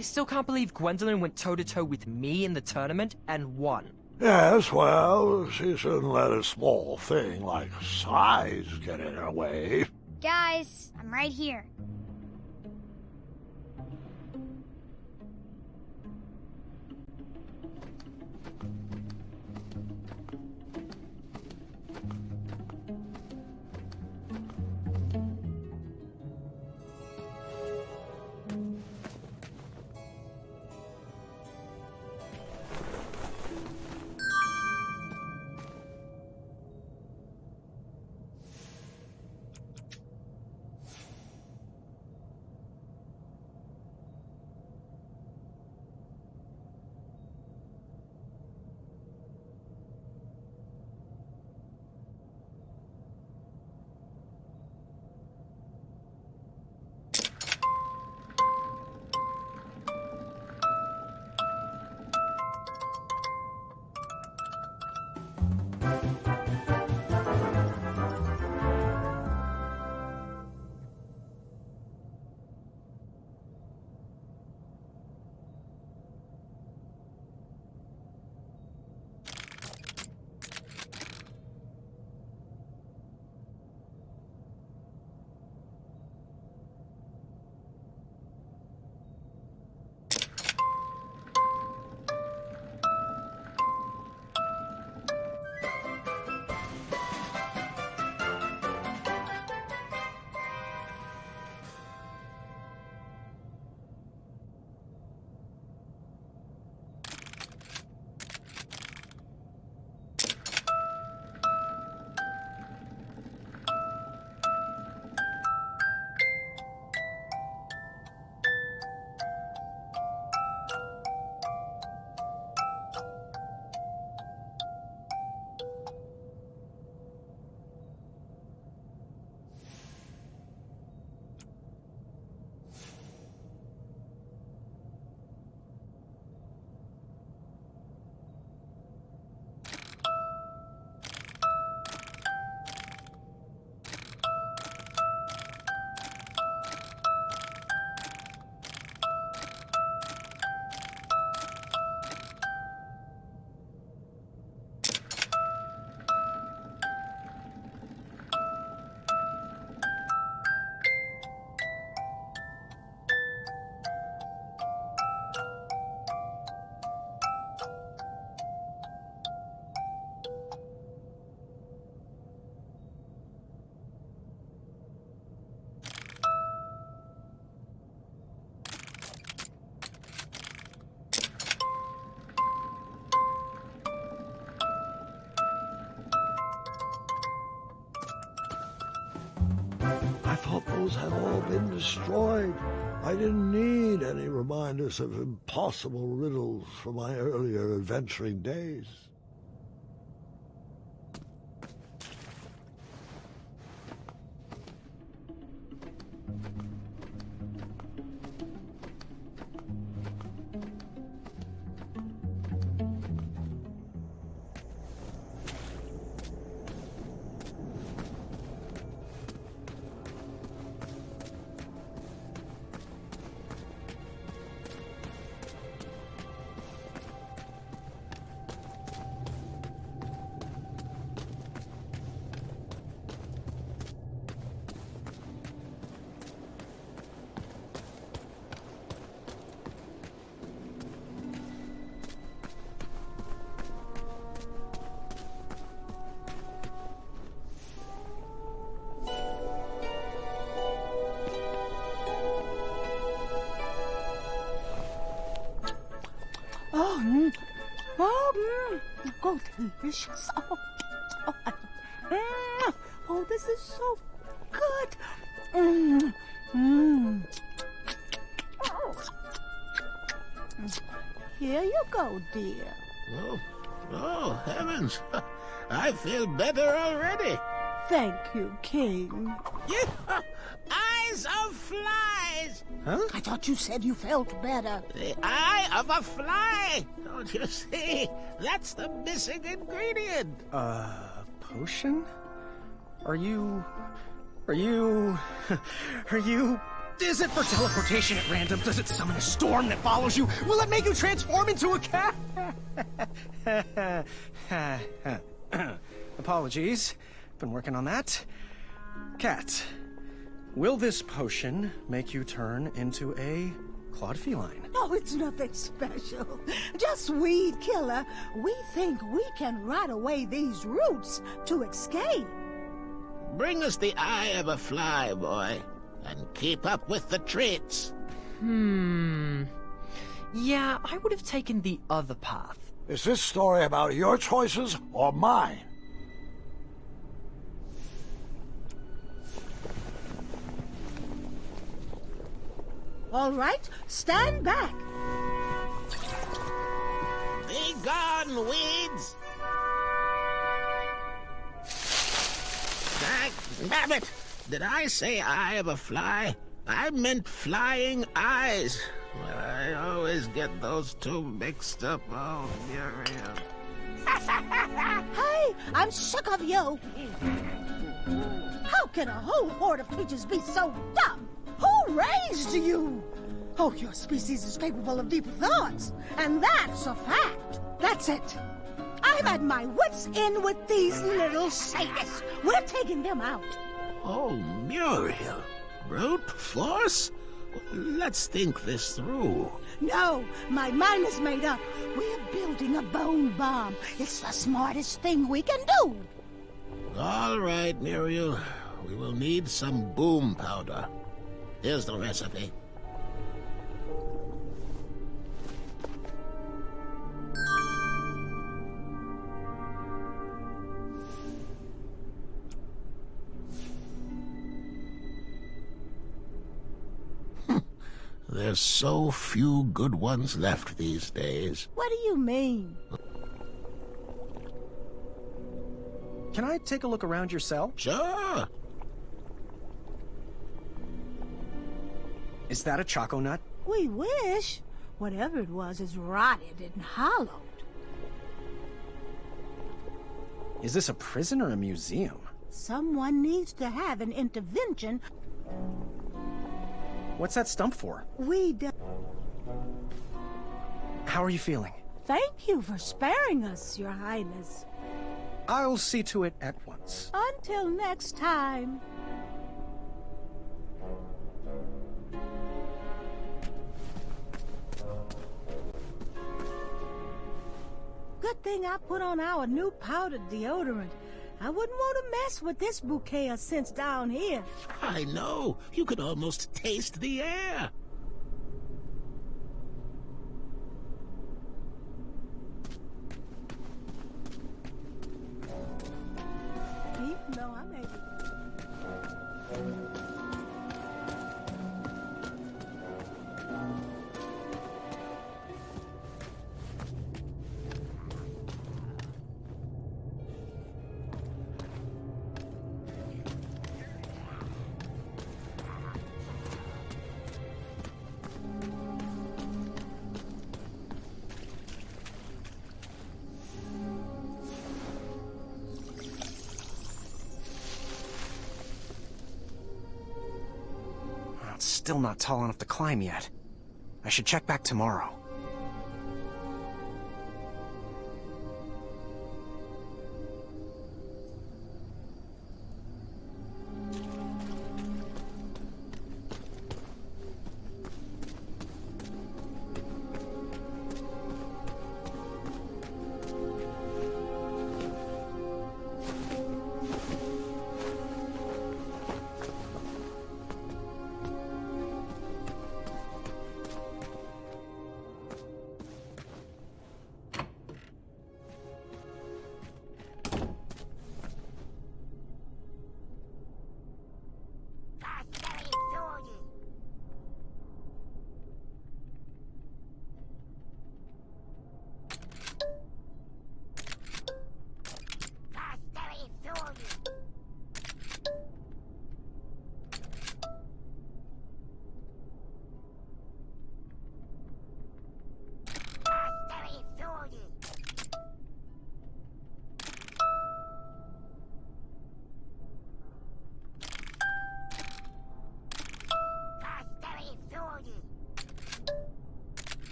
I still can't believe Gwendolyn went toe-to-toe with me in the tournament and won. Yes, well, she shouldn't let a small thing like size get in her way. Guys, I'm right here. I thought those had all been destroyed. I didn't need any reminders of impossible riddles from my earlier adventuring days. Oh, delicious. Oh, Oh, this is so good. Mm. Mm. Here you go, dear. Oh, heavens. I feel better already. Thank you, King. Eyes of flies! Huh? I thought you said you felt better. The eye of a fly! Don't you see? That's the missing ingredient. Potion? Are you... Is it for teleportation at random? Does it summon a storm that follows you? Will it make you transform into a cat? Apologies. Been working on that. Cat, will this potion make you turn into a clawed feline? No, it's nothing special. Just weed killer. We think we can rot away these roots to escape. Bring us the eye of a fly, boy, and keep up with the treats. Yeah, I would have taken the other path. Is this story about your choices or mine? All right, stand back. Be gone, weeds! Damn it! Did I say eye of a fly? I meant flying eyes. Well, I always get those two mixed up. Oh, Muriel. Hey, I'm sick of you. How can a whole horde of creatures be so dumb? Who raised you? Oh, your species is capable of deeper thoughts, and that's a fact. That's it. I'm at my wits' end with these little sadists. We're taking them out. Oh, Muriel. Brute force? Let's think this through. No, my mind is made up. We're building a bone bomb. It's the smartest thing we can do. All right, Muriel. We will need some boom powder. Here's the recipe. There's so few good ones left these days. What do you mean? Can I take a look around your cell? Sure. Is that a choco nut? We wish. Whatever it was is rotted and hollowed. Is this a prison or a museum? Someone needs to have an intervention. What's that stump for? How are you feeling? Thank you for sparing us, Your Highness. I'll see to it at once. Until next time. Good thing I put on our new powdered deodorant. I wouldn't want to mess with this bouquet of scents down here. I know. You could almost taste the air. Even though I may be... It's still not tall enough to climb yet. I should check back tomorrow.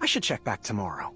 I should check back tomorrow.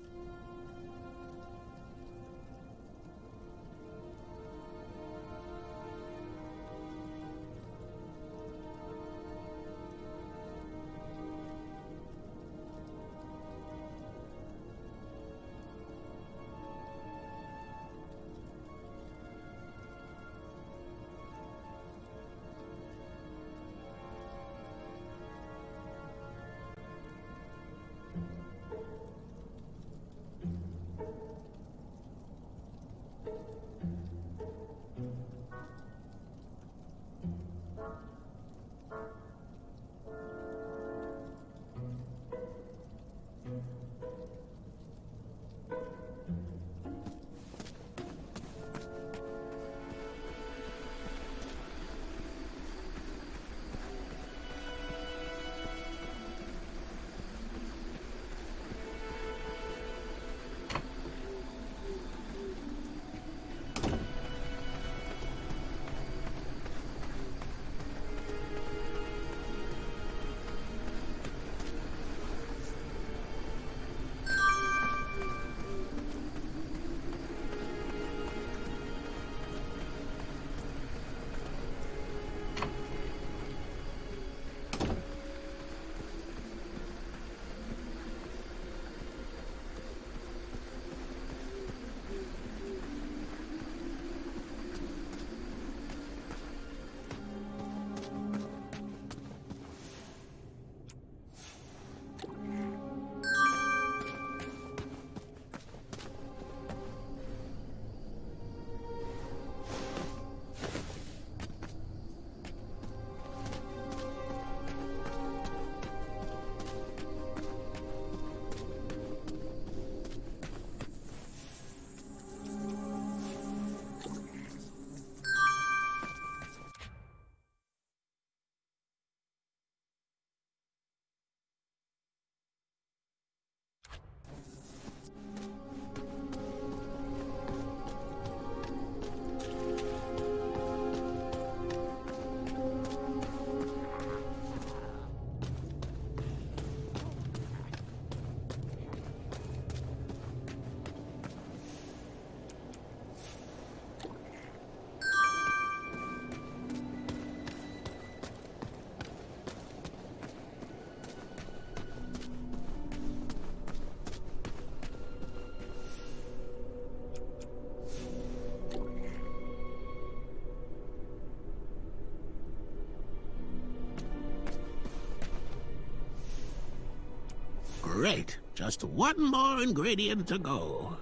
right. Just one more ingredient to go.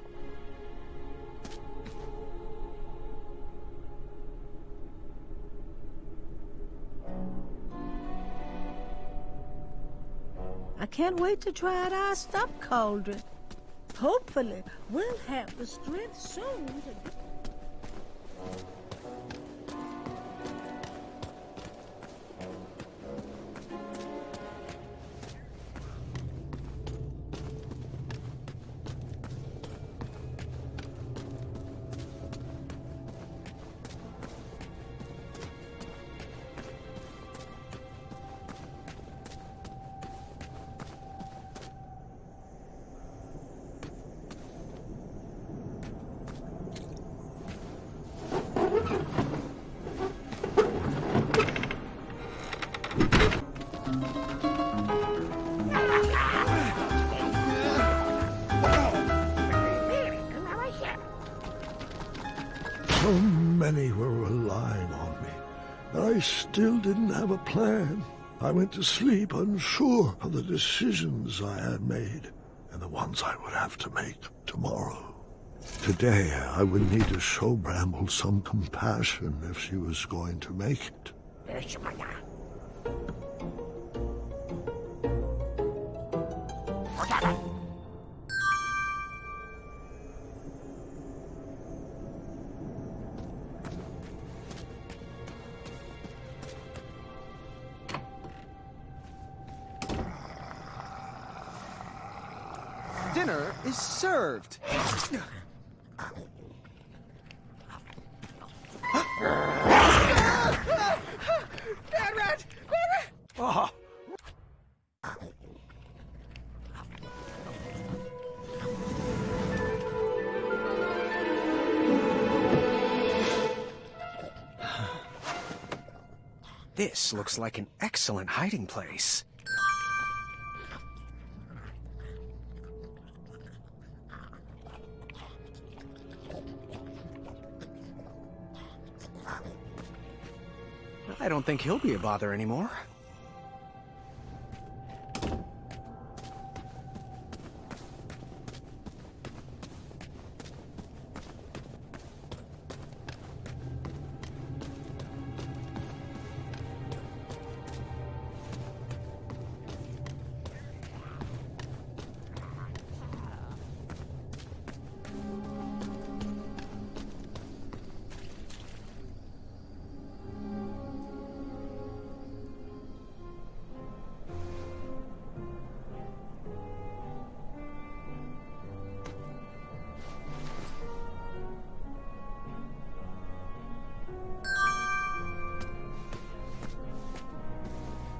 I can't wait to try out our stuff cauldron. Hopefully, we'll have the strength soon to... So many were relying on me, and I still didn't have a plan. I went to sleep unsure of the decisions I had made, and the ones I would have to make tomorrow. Today, I would need to show Bramble some compassion if she was going to make it. Dinner is served. Bad rat! Ah! This looks like an excellent hiding place. I don't think he'll be a bother anymore.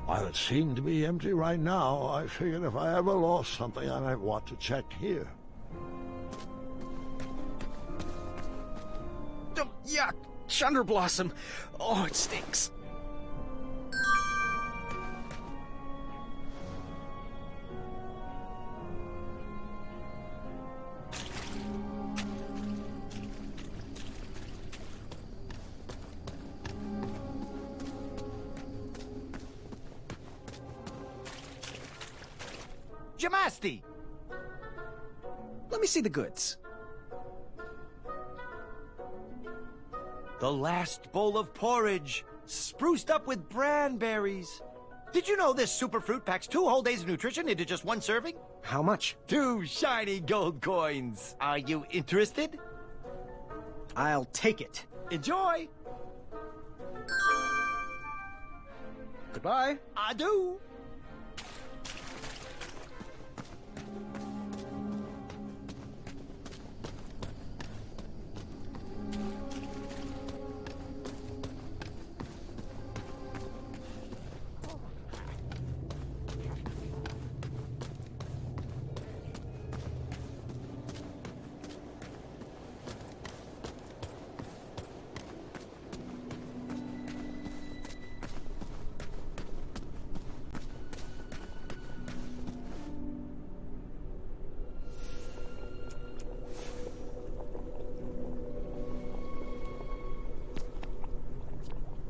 While it seemed to be empty right now, I figured if I ever lost something, I might want to check here. Oh, yuck! Chunderblossom! Oh, it stinks. Jamasti! Let me see the goods. The last bowl of porridge, spruced up with branberries. Did you know this super fruit packs 2 whole days of nutrition into just 1 serving? How much? 2 shiny gold coins. Are you interested? I'll take it. Enjoy! Goodbye. Adieu!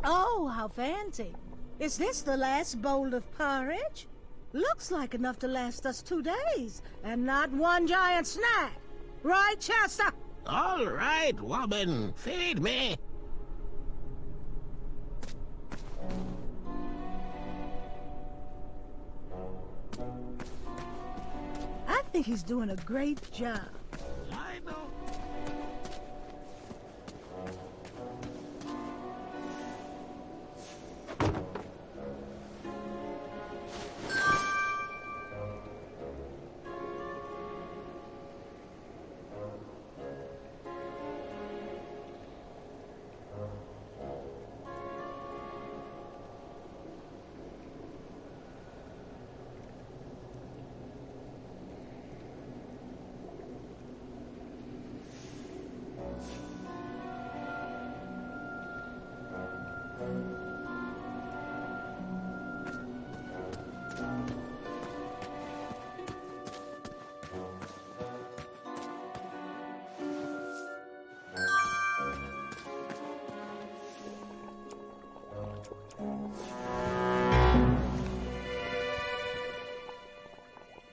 Oh, how fancy. Is this the last bowl of porridge? Looks like enough to last us 2 days, and not one giant snack. Right, Chester? All right, woman, feed me. I think he's doing a great job. I know.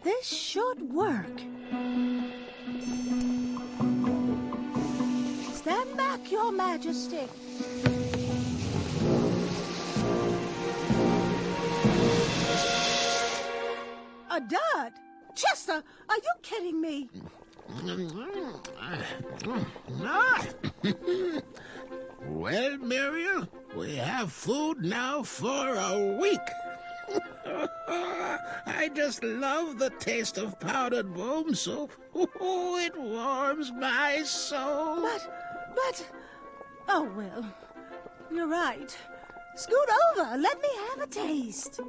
This should work. Stand back, Your Majesty. A dud? Chester, are you kidding me? No. Well, Muriel, we have food now for a week. I just love the taste of powdered worm soup. Oh, it warms my soul. But... Oh, well, you're right. Scoot over, let me have a taste.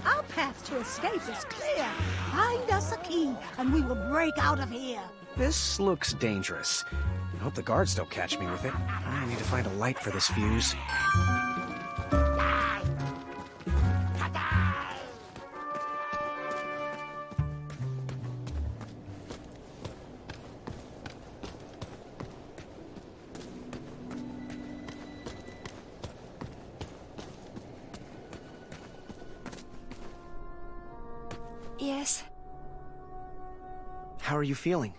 Our path to escape is clear. Find us a key, and we will break out of here. This looks dangerous. I hope the guards don't catch me with it. I need to find a light for this fuse. Yes, How are you feeling?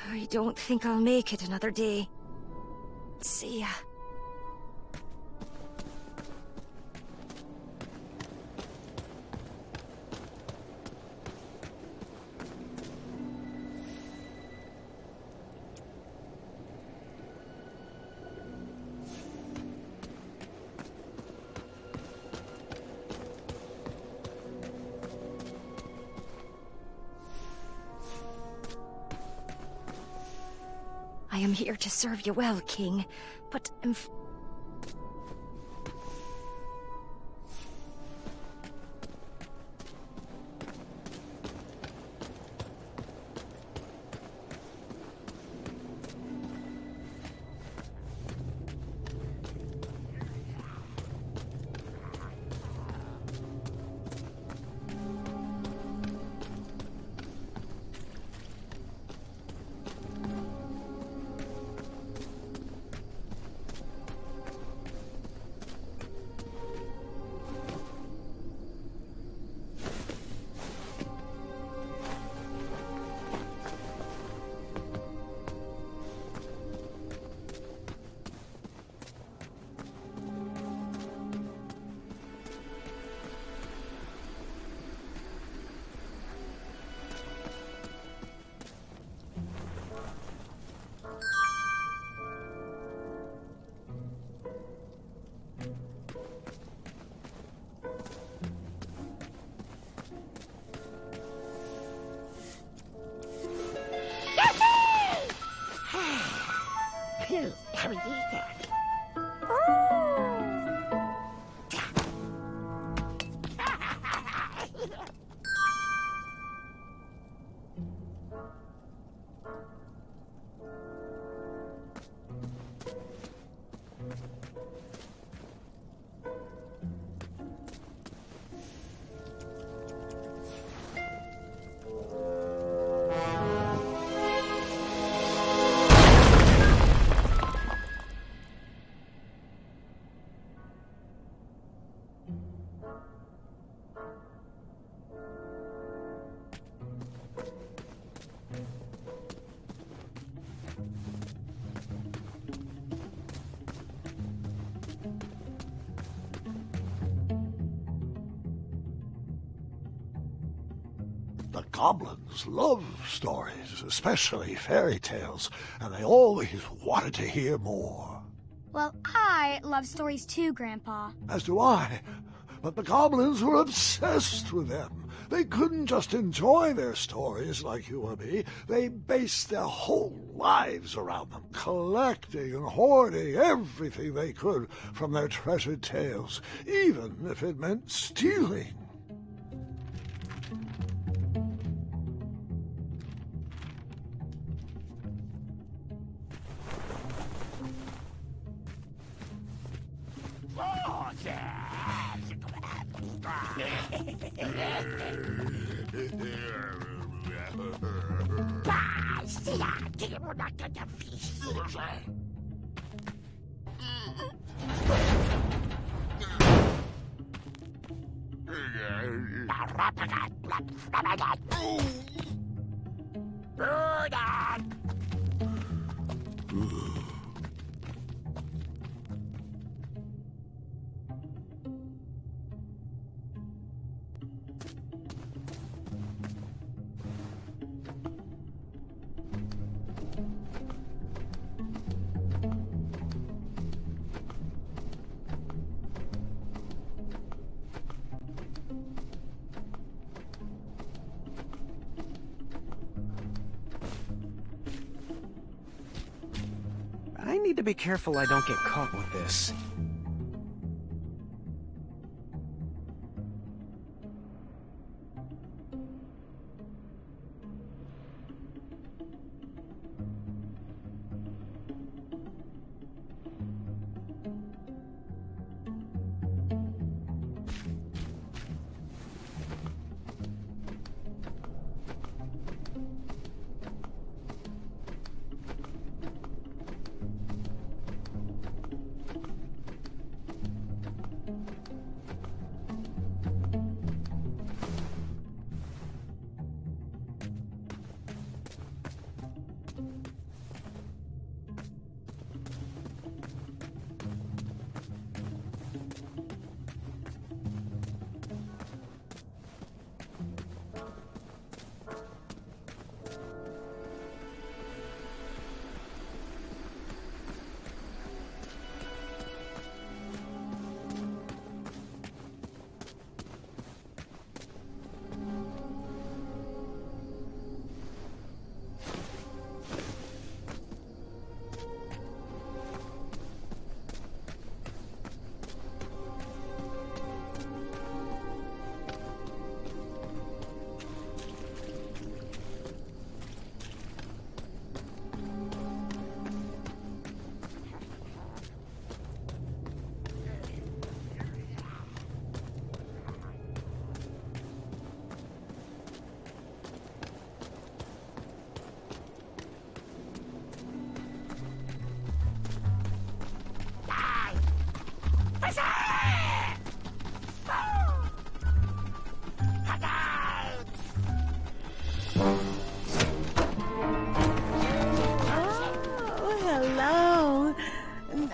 I don't think I'll make it another day. See ya. I am here to serve you well, King, but The goblins love stories, especially fairy tales, and they always wanted to hear more. Well, I love stories too, Grandpa. As do I. But the goblins were obsessed with them. They couldn't just enjoy their stories like you or me. They based their whole lives around them, collecting and hoarding everything they could from their treasured tales, even if it meant stealing. I need to be careful I don't get caught with this.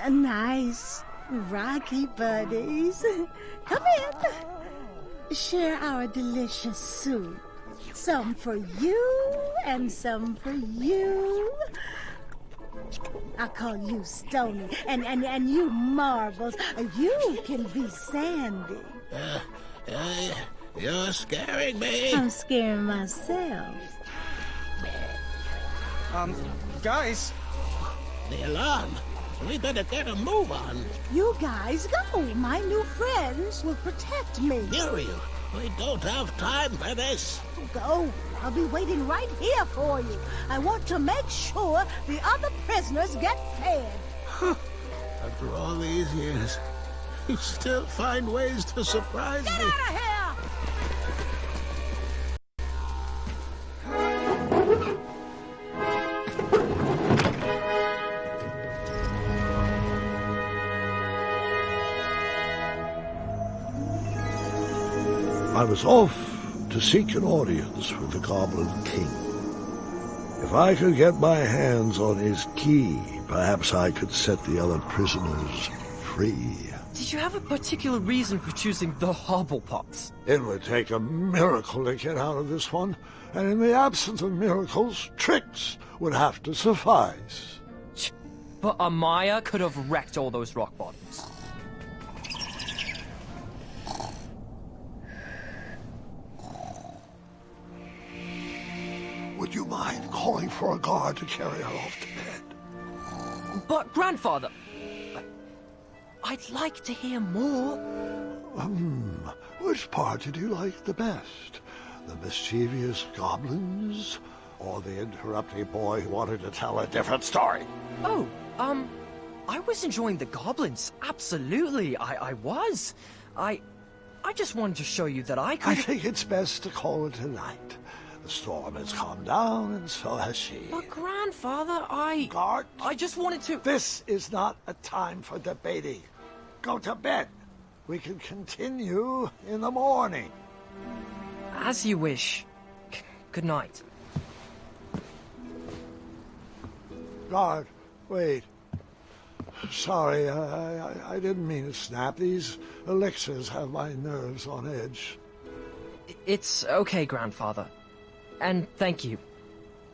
Nice, rocky buddies. Come in. Share our delicious soup. Some for you and some for you. I call you Stony, and you Marbles. You can be Sandy. You're scaring me. I'm scaring myself. Guys. The alarm. We better get a move on. You guys go. My new friends will protect me. Muriel, we don't have time for this. Go. I'll be waiting right here for you. I want to make sure the other prisoners get fed. After all these years, you still find ways to surprise me. Get out of here! I was off to seek an audience with the Goblin King. If I could get my hands on his key, perhaps I could set the other prisoners free. Did you have a particular reason for choosing the Hobblepots? It would take a miracle to get out of this one, and in the absence of miracles, tricks would have to suffice. But Amaya could have wrecked all those rock bottoms. Would you mind calling for a guard to carry her off to bed? But, Grandfather, I'd like to hear more. Which part did you like the best? The mischievous goblins? Or the interrupting boy who wanted to tell a different story? Oh, I was enjoying the goblins. Absolutely, I was. I just wanted to show you that I could... I think it's best to call it a night. The storm has calmed down, and so has she. But, Grandfather, Guard, I just wanted to... this is not a time for debating. Go to bed. We can continue in the morning. As you wish. Good night. Guard, wait. Sorry, I didn't mean to snap. These elixirs have my nerves on edge. It's okay, Grandfather. And thank you.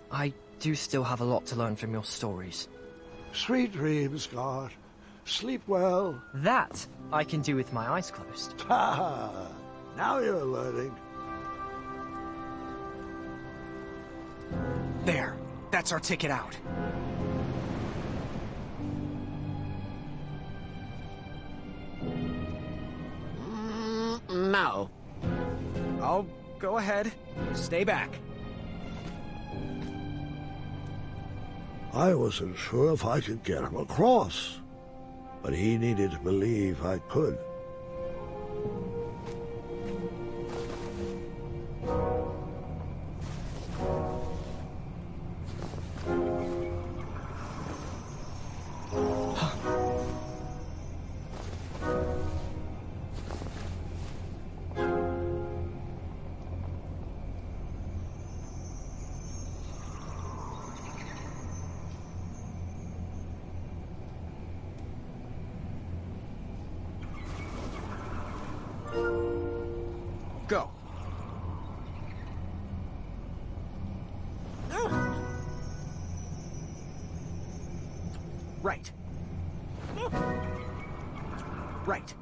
I do still have a lot to learn from your stories. Sweet dreams, Guard. Sleep well. That I can do with my eyes closed. Ha! Now you're learning. There. That's our ticket out. No. I'll go ahead. Stay back. I wasn't sure if I could get him across, but he needed to believe I could. Go. Right. Right.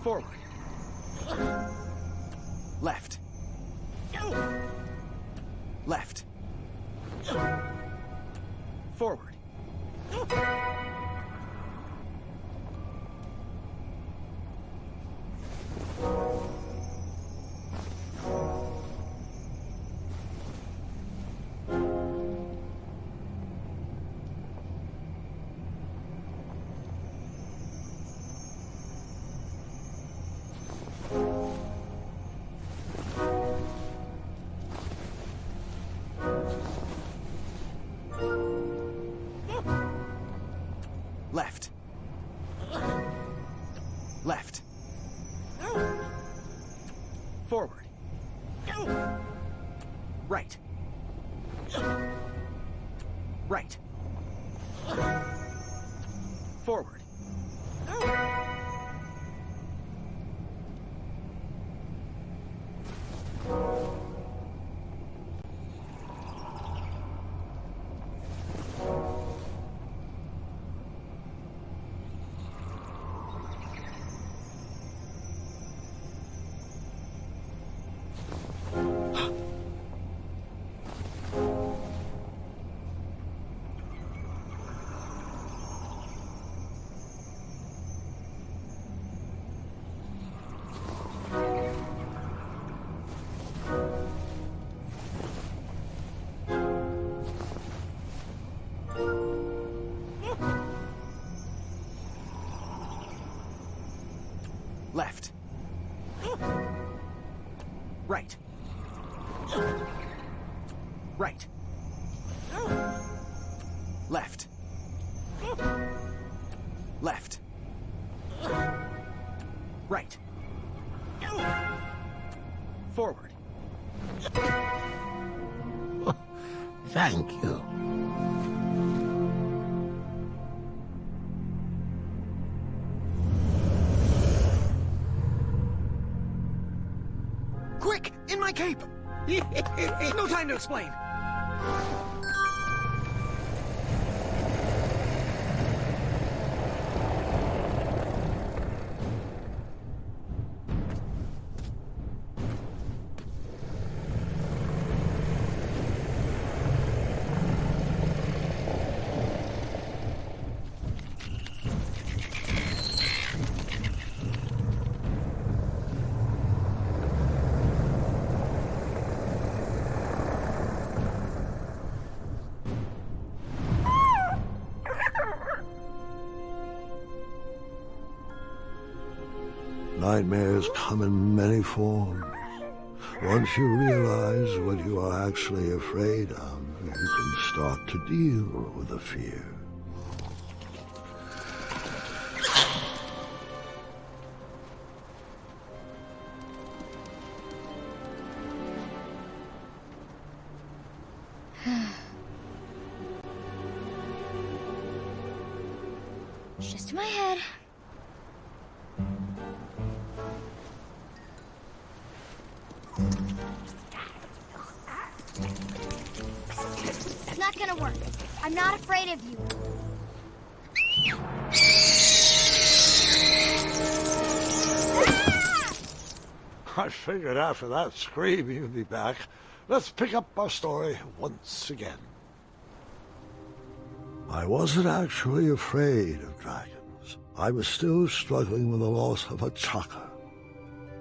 Forward. Left. Left. Forward. Left. Left. Forward. Right. Right. Forward. Left. Right. Right. Left. Left. Right. Forward. Thank you. Quick! In my cape! No time to explain! Nightmares come in many forms. Once you realize what you are actually afraid of, you can start to deal with the fear. It's just in my head. It's not gonna work. I'm not afraid of you. I figured after that scream you'd be back. Let's pick up our story once again. I wasn't actually afraid of dragons. I was still struggling with the loss of a chakra.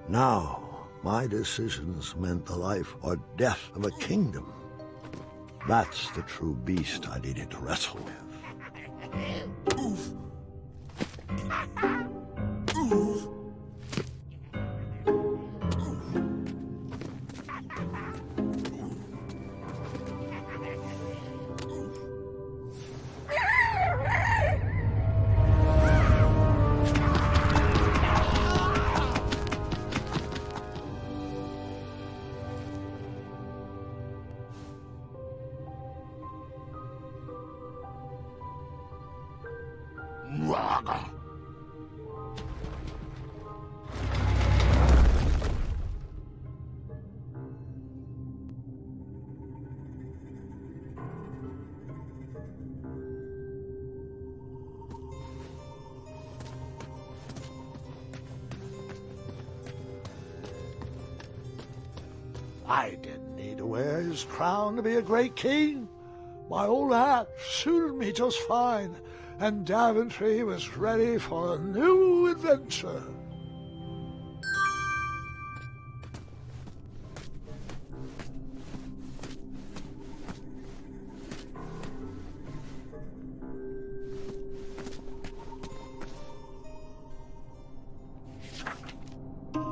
Now, my decisions meant the life or death of a kingdom. That's the true beast I needed to wrestle with. Oof. I didn't need to wear his crown to be a great king. My old hat suited me just fine, and Daventry was ready for a new adventure.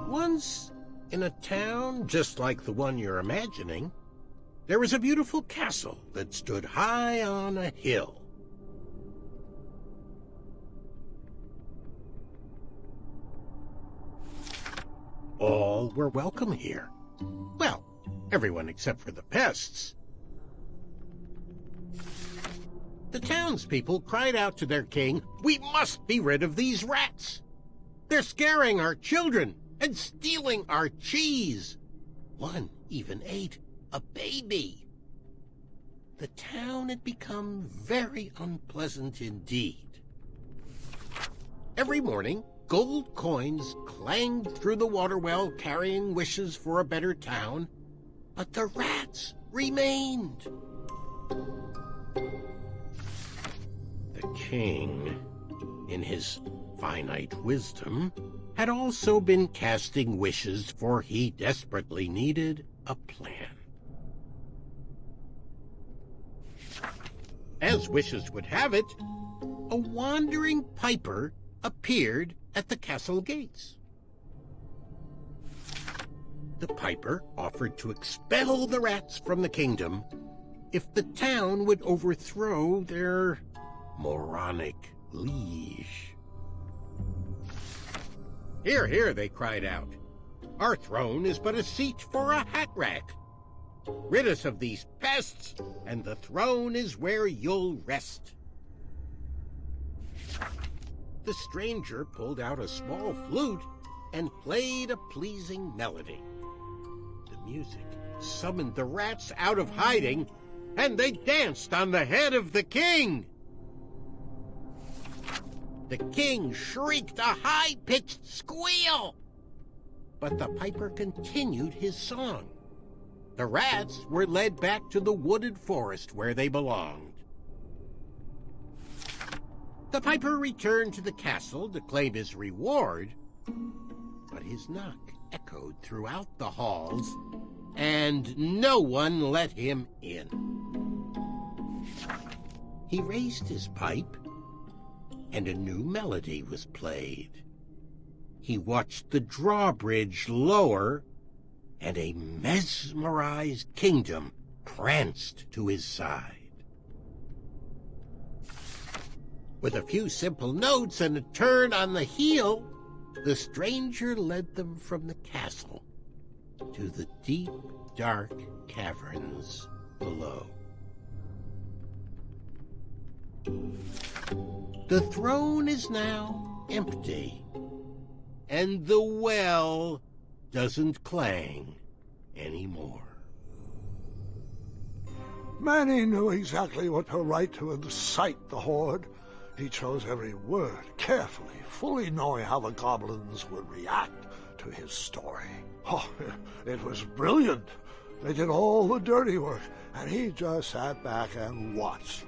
Once, in a town just like the one you're imagining, there was a beautiful castle that stood high on a hill. All were welcome here. Well, everyone except for the pests. The townspeople cried out to their king, "We must be rid of these rats! They're scaring our children and stealing our cheese. One even ate a baby." The town had become very unpleasant indeed. Every morning, gold coins clanged through the water well carrying wishes for a better town, but the rats remained. The king, in his finite wisdom, had also been casting wishes, for he desperately needed a plan. As wishes would have it, a wandering piper appeared at the castle gates. The piper offered to expel the rats from the kingdom if the town would overthrow their moronic liege. "Hear, hear," they cried out. "Our throne is but a seat for a hat rack. Rid us of these pests, and the throne is where you'll rest." The stranger pulled out a small flute and played a pleasing melody. music summoned the rats out of hiding, and they danced on the head of the king. The king shrieked a high-pitched squeal, but the piper continued his song. The rats were led back to the wooded forest where they belonged. The piper returned to the castle to claim his reward, but his knock echoed throughout the halls, and no one let him in. He raised his pipe, and a new melody was played. He watched the drawbridge lower, and a mesmerized kingdom pranced to his side. With a few simple notes and a turn on the heel, the stranger led them from the castle to the deep, dark caverns below. The throne is now empty, and the well doesn't clang anymore. Manny knew exactly what to write to incite the horde. He chose every word carefully, fully knowing how the goblins would react to his story. Oh, it was brilliant. They did all the dirty work, and he just sat back and watched.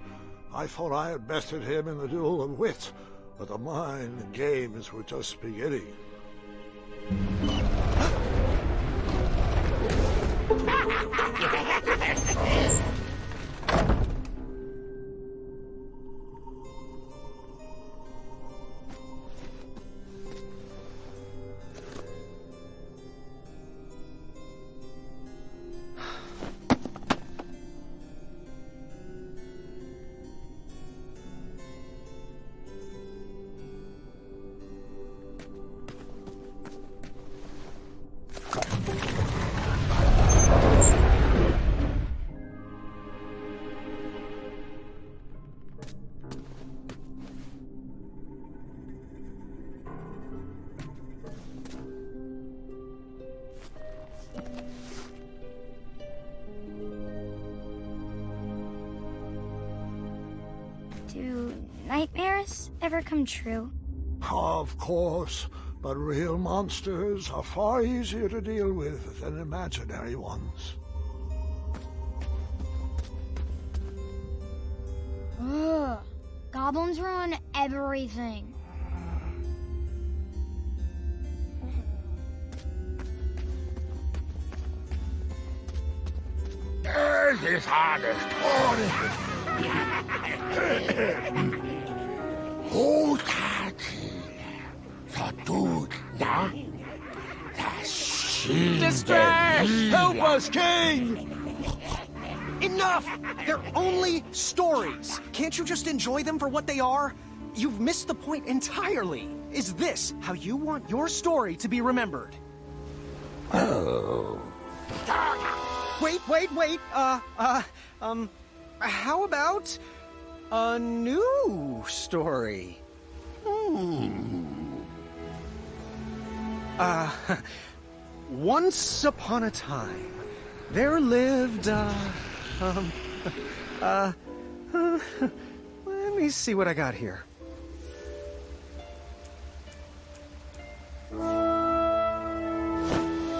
I thought I had bested him in the duel of wits, but the mind games were just beginning. Do nightmares ever come true? Of course, but real monsters are far easier to deal with than imaginary ones. Ugh. Goblins ruin everything. This hardest Distress! Help us, King! Enough! They're only stories. Can't you just enjoy them for what they are? You've missed the point entirely. Is this how you want your story to be remembered? Oh. Wait. How about a new story? Once upon a time, there lived, let me see what I got here.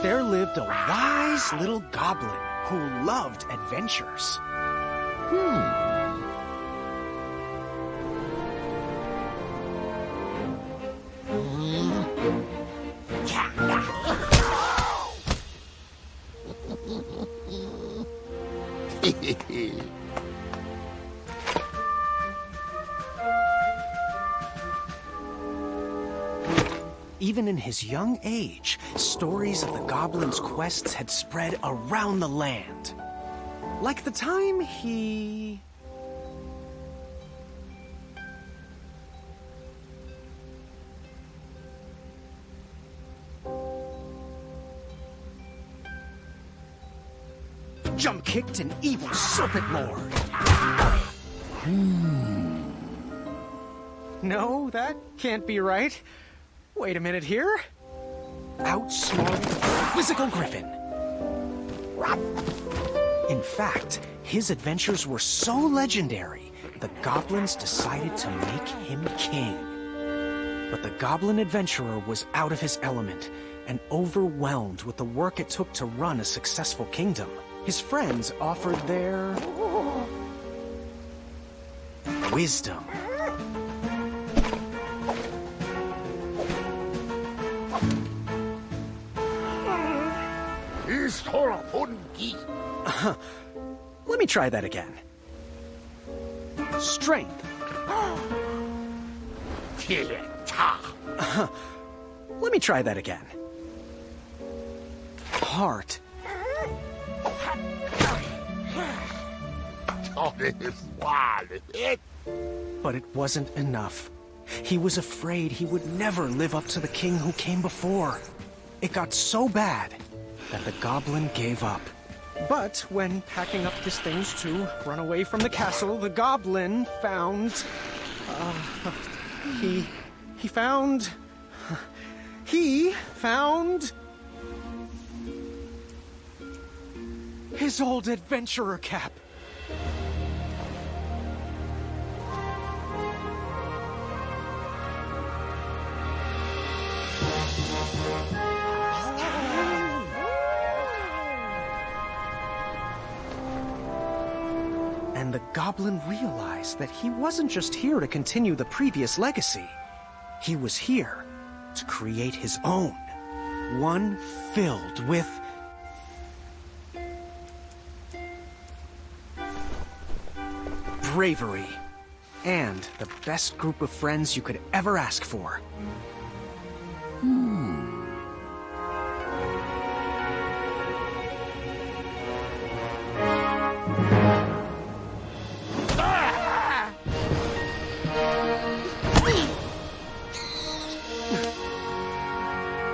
There lived a wise little goblin who loved adventures. Even in his young age, stories of the goblin's quests had spread around the land. Like the time he... jump-kicked an evil serpent lord. No, that can't be right. Wait a minute here. Outsmarted the physical griffin. In fact, his adventures were so legendary, the goblins decided to make him king. But the goblin adventurer was out of his element and overwhelmed with the work it took to run a successful kingdom. His friends offered their wisdom. Let me try that again. Strength. Let me try that again. Heart. But it wasn't enough. He was afraid he would never live up to the king who came before. It got so bad that the goblin gave up. But when packing up his things to run away from the castle, the goblin found... He found his old adventurer cap. And the goblin realized that he wasn't just here to continue the previous legacy. He was here to create his own. One filled with bravery and the best group of friends you could ever ask for.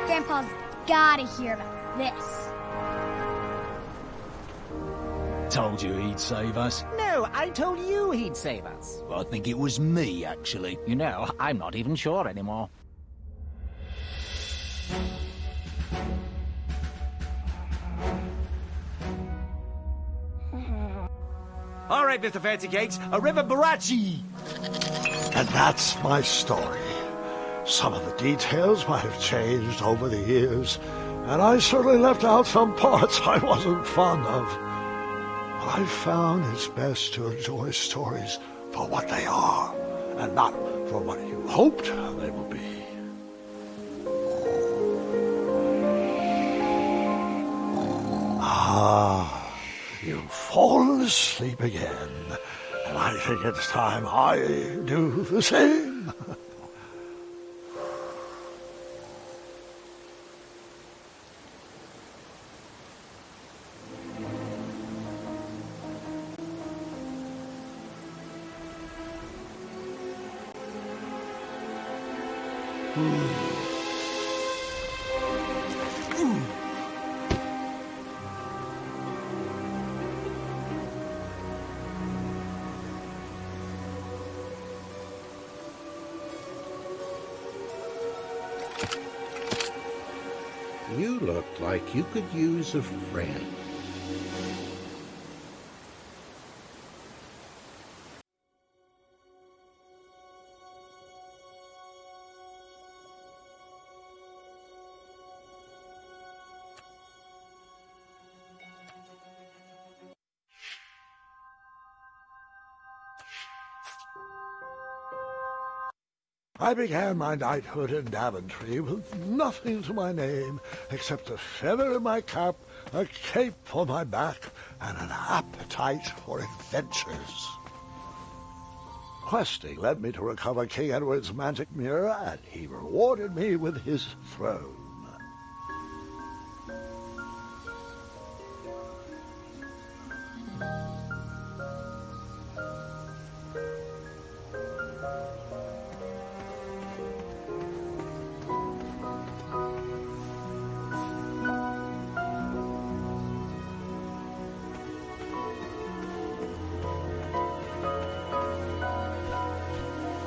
Grandpa's gotta hear about this. Told you he'd save us. No, I told you he'd save us. I think it was me, actually. You know, I'm not even sure anymore. All right, Mr. Fancy Cakes, a river barachi. And that's my story. Some of the details might have changed over the years, and I certainly left out some parts I wasn't fond of. But I found it's best to enjoy stories for what they are, and not for what you hoped they would be. Ah, you've fallen asleep again, and I think it's time I do the same. You look like you could use a friend. I began my knighthood in Daventry with nothing to my name except a feather in my cap, a cape on my back, and an appetite for adventures. Questing led me to recover King Edward's magic mirror, and he rewarded me with his throne.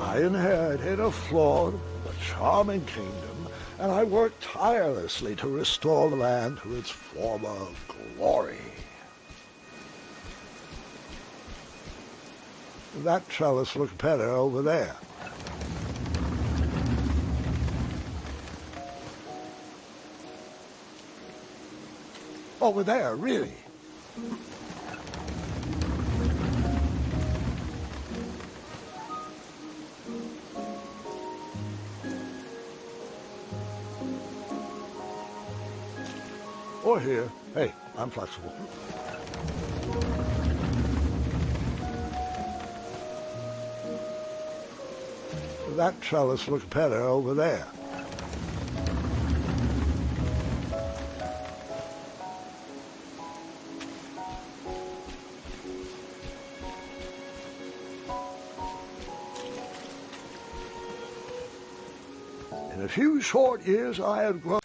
I inherited a flawed but charming kingdom, and I worked tirelessly to restore the land to its former glory. That trellis looks better over there. Over there, really. Or here. Hey, I'm flexible. That trellis looks better over there. In a few short years, I had grown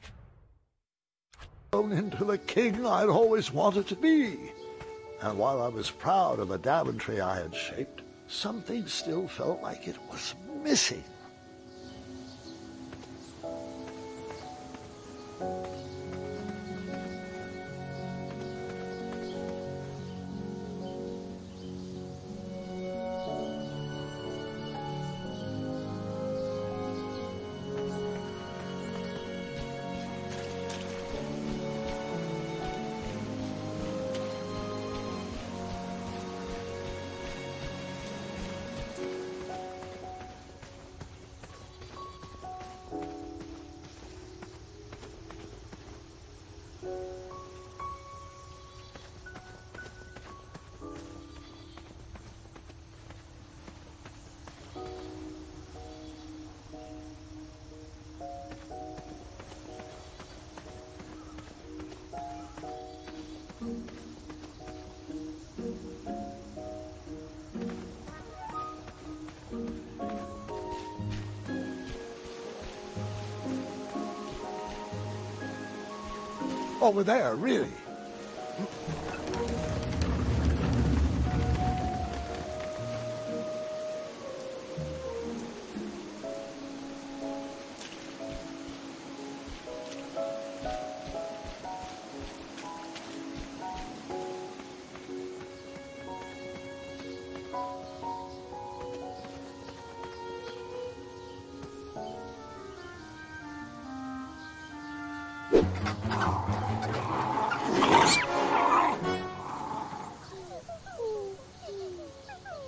into the king I'd always wanted to be. And while I was proud of the Daventry I had shaped, something still felt like it was missing. Over there, really.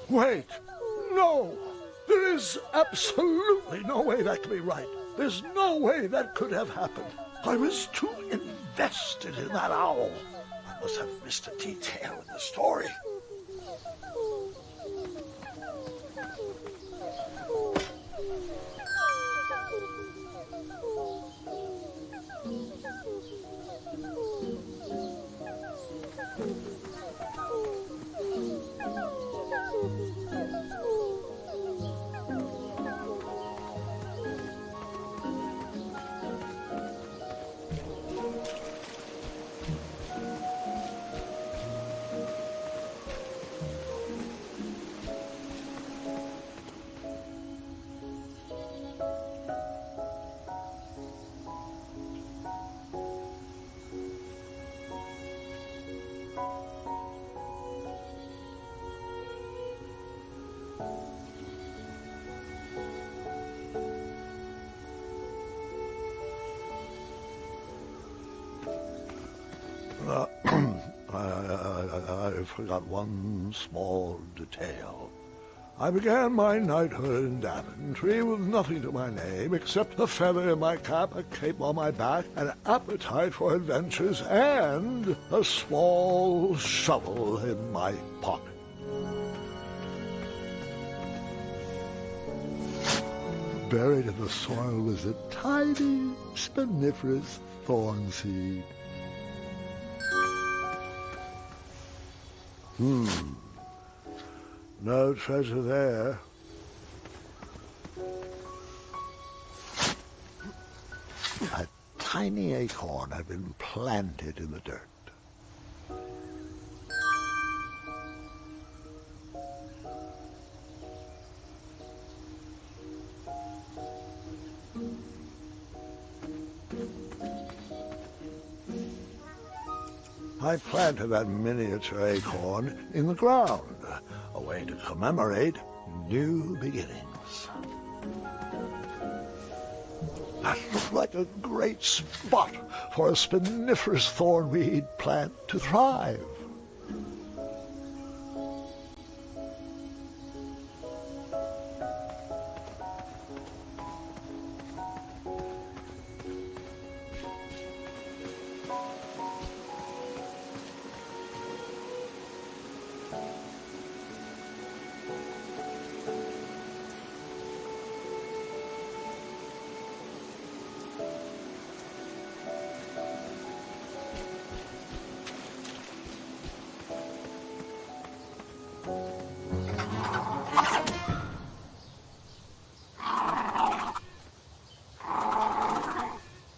Wait, no! There is absolutely no way that can be right. There's no way that could have happened. I was too invested in that owl. I must have missed a detail in the story. I forgot one small detail. I began my knighthood in Daventry with nothing to my name except a feather in my cap, a cape on my back, an appetite for adventures, and a small shovel in my pocket. Buried in the soil was a tiny, spiniferous thorn seed. No treasure there. A tiny acorn had been planted in the dirt. I planted that miniature acorn in the ground, a way to commemorate new beginnings. That looked like a great spot for a spiniferous thornweed plant to thrive.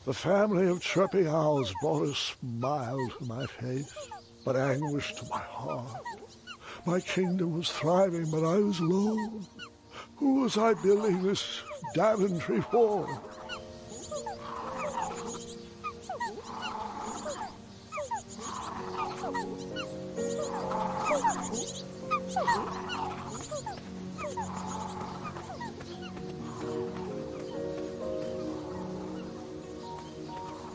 The family of chirping owls brought a smile to my face, but anguish to my heart. My kingdom was thriving, but I was alone. Who was I building this Daventry for?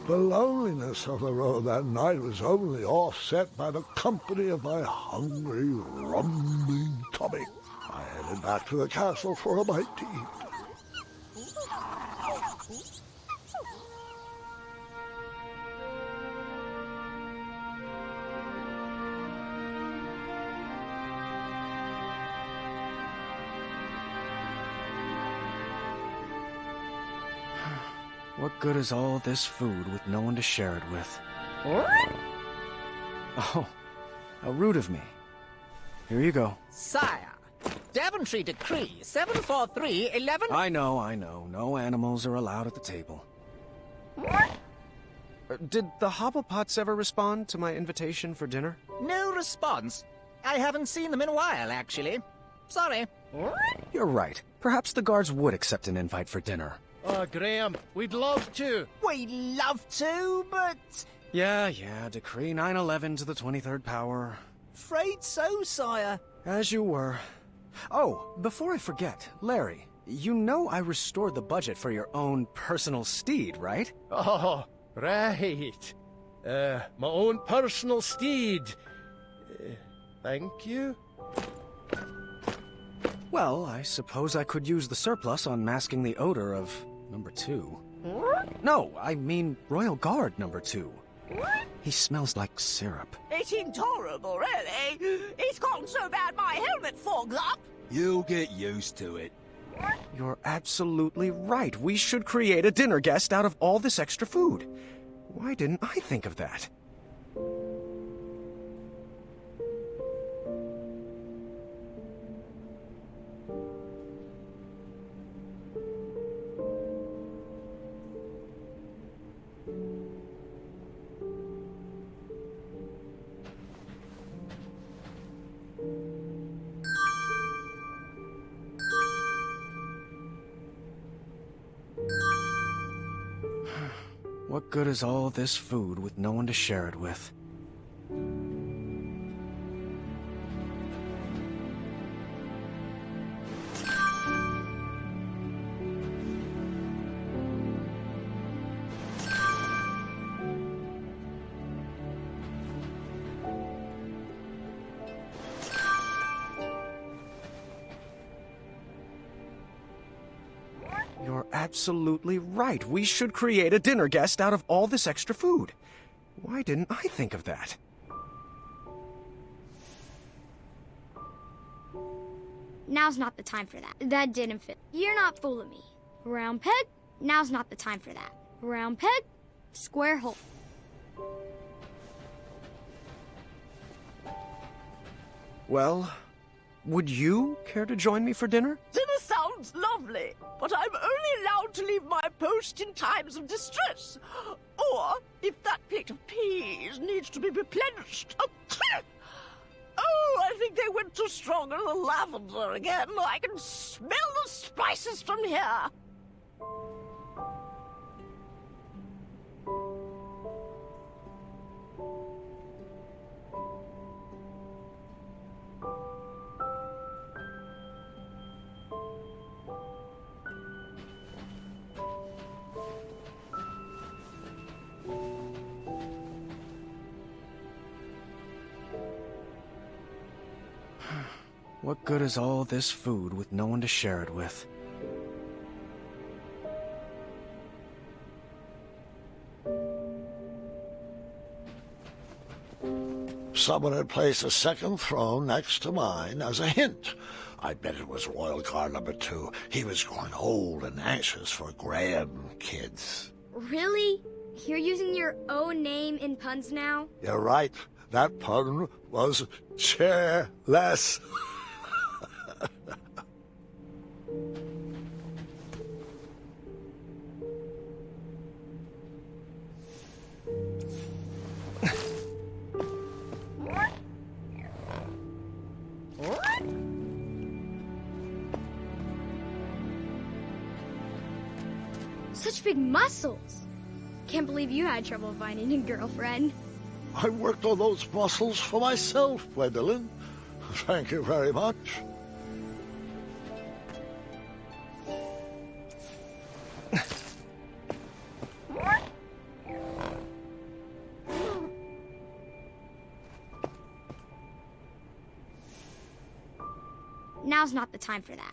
The loneliness of the road that night was only offset by the company of my hungry, rumbling tummy. I headed back to the castle for a bite to eat. What good is all this food with no one to share it with? Oh, how rude of me. Here you go. Sire, Daventry Decree 74311... I know. No animals are allowed at the table. Did the Hobblepots ever respond to my invitation for dinner? No response. I haven't seen them in a while, actually. Sorry. You're right. Perhaps the guards would accept an invite for dinner. Graham, we'd love to. We'd love to, but... Yeah, Decree 911 to the 23rd power. Afraid so, sire. As you were. Oh, before I forget, Larry, you know I restored the budget for your own personal steed, right? Oh, right. My own personal steed. Thank you. Well, I suppose I could use the surplus on masking the odor of number 2. No, I mean Royal Guard number 2. He smells like syrup. It's intolerable, really. It's gotten so bad my helmet fogs up. You'll get used to it. You're absolutely right. We should create a dinner guest out of all this extra food. Why didn't I think of that? What good is all this food with no one to share it with? You're absolutely right. We should create a dinner guest out of all this extra food. Why didn't I think of that? Now's not the time for that. That didn't fit. You're not fooling me. Round peg? Now's not the time for that. Round peg? Square hole. Well, would you care to join me for dinner? Dinner sounds lovely, but I'm only allowed to leave my post in times of distress. Or if that plate of peas needs to be replenished. Oh, I think they went too strong on the lavender again. I can smell the spices from here. What good is all this food with no one to share it with? Someone had placed a second throne next to mine as a hint. I bet it was Royal Guard number 2. He was growing old and anxious for Graham kids. Really? You're using your own name in puns now? You're right. That pun was chairless. Such big muscles. Can't believe you had trouble finding a girlfriend. I worked on those muscles for myself, Gwendolyn. Thank you very much. Now's not the time for that.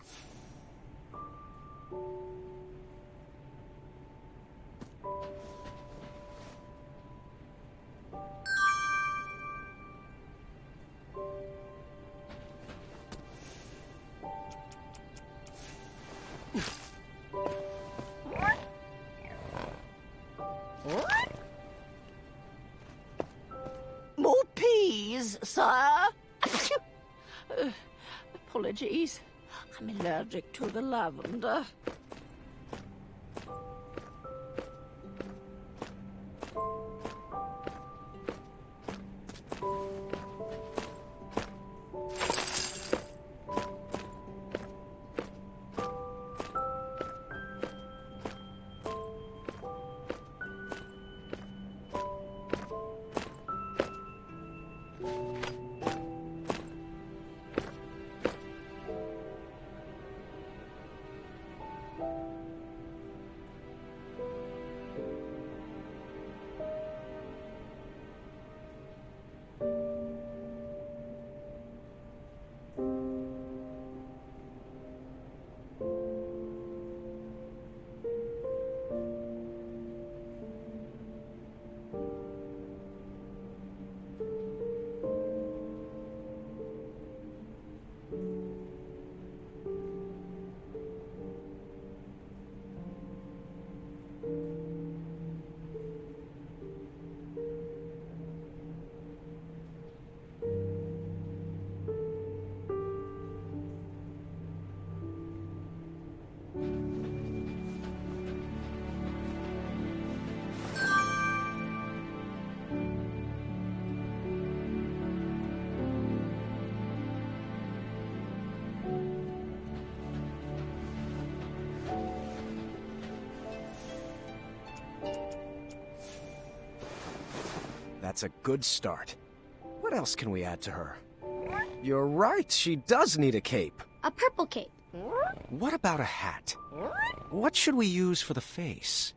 More peas, sire? Apologies. I'm allergic to the lavender. That's a good start. What else can we add to her? You're right, she does need a cape. A purple cape. What about a hat? What should we use for the face?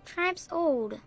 Triumph's old.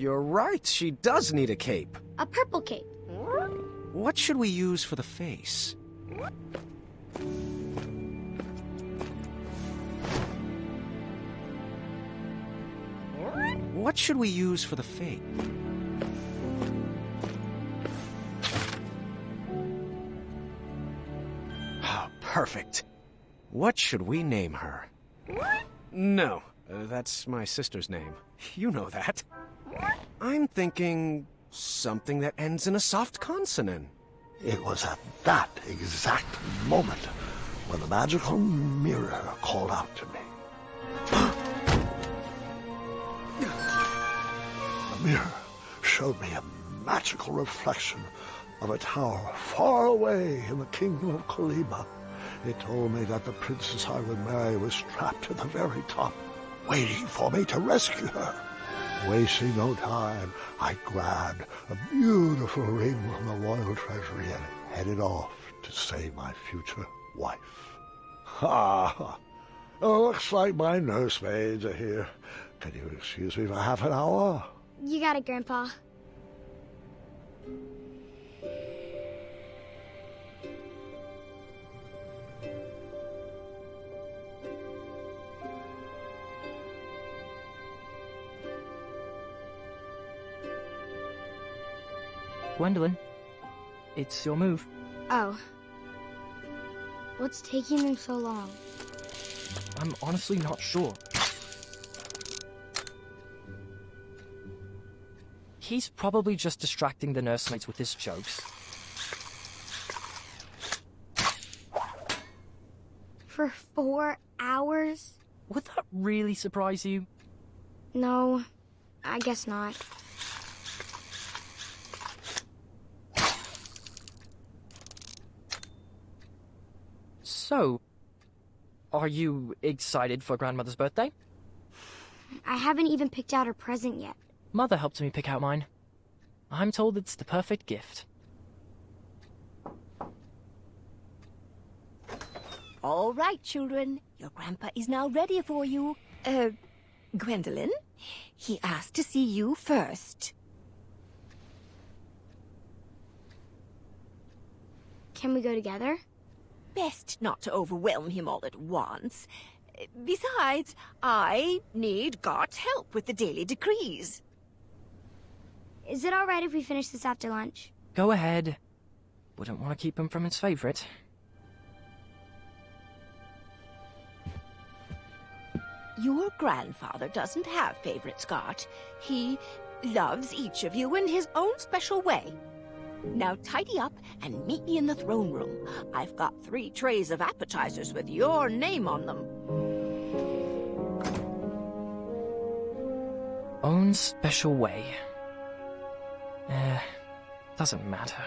You're right, she does need a cape. A purple cape. What should we use for the face? What should we use for the face? Perfect. What should we name her? No, that's my sister's name. You know that. I'm thinking something that ends in a soft consonant. It was at that exact moment when the magical mirror called out to me. The mirror showed me a magical reflection of a tower far away in the kingdom of Kolima. It told me that the princess I would marry was trapped at the very top, waiting for me to rescue her. Wasting no time, I grabbed a beautiful ring from the royal treasury and headed off to save my future wife. Ha! Looks like my nursemaids are here. Can you excuse me for half an hour? You got it, Grandpa. Gwendolyn, it's your move. Oh. What's taking them so long? I'm honestly not sure. He's probably just distracting the nursemaids with his jokes. For 4 hours? Would that really surprise you? No, I guess not. So, are you excited for Grandmother's birthday? I haven't even picked out her present yet. Mother helped me pick out mine. I'm told it's the perfect gift. All right, children. Your grandpa is now ready for you. Gwendolyn? He asked to see you first. Can we go together? Best not to overwhelm him all at once. Besides, I need God's help with the daily decrees. Is it all right if we finish this after lunch? Go ahead. Wouldn't want to keep him from his favorite. Your grandfather doesn't have favorites, Scott. He loves each of you in his own special way. Now tidy up and meet me in the throne room. I've got 3 trays of appetizers with your name on them. Own special way. Doesn't matter.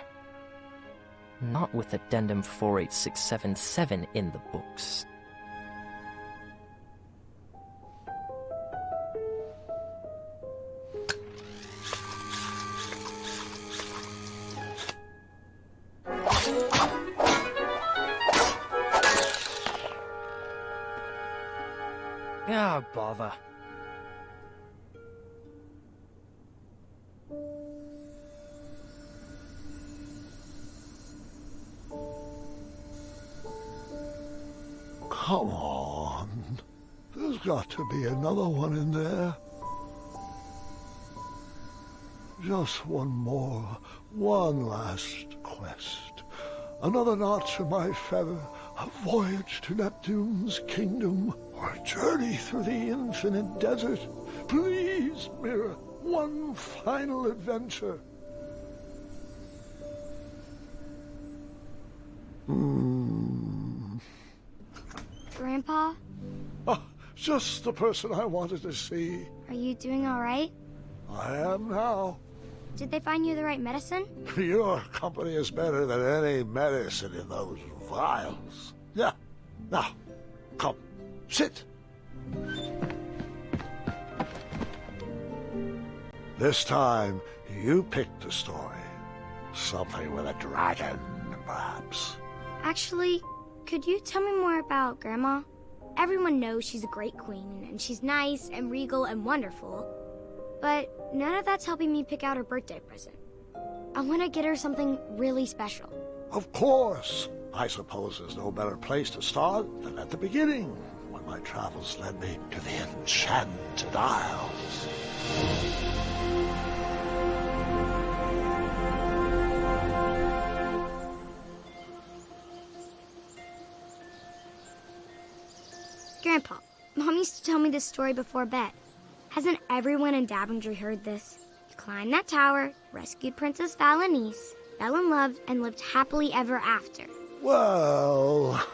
Not with Addendum 48677 in the books. Ah, bother. Come on. There's got to be another one in there. Just one more. One last quest. Another notch in my feather. A voyage to Neptune's kingdom. Or a journey through the infinite desert. Please, Mirror. One final adventure. Grandpa? Oh, just the person I wanted to see. Are you doing all right? I am now. Did they find you the right medicine? Your company is better than any medicine in those vials. Yeah. Now, come, sit. This time, you picked the story. Something with a dragon, perhaps. Actually, could you tell me more about Grandma? Everyone knows she's a great queen, and she's nice and regal and wonderful. But none of that's helping me pick out her birthday present. I want to get her something really special. Of course. I suppose there's no better place to start than at the beginning, when my travels led me to the Enchanted Isles. Grandpa, Mom used to tell me this story before bed. Hasn't everyone in Daventry heard this? You climbed that tower, rescued Princess Valenice, fell in love, and lived happily ever after. Well,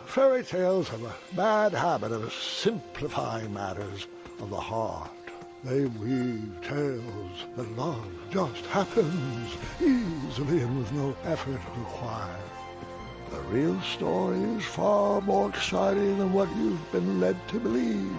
fairy tales have a bad habit of simplifying matters of the heart. They weave tales that love just happens easily and with no effort required. The real story is far more exciting than what you've been led to believe.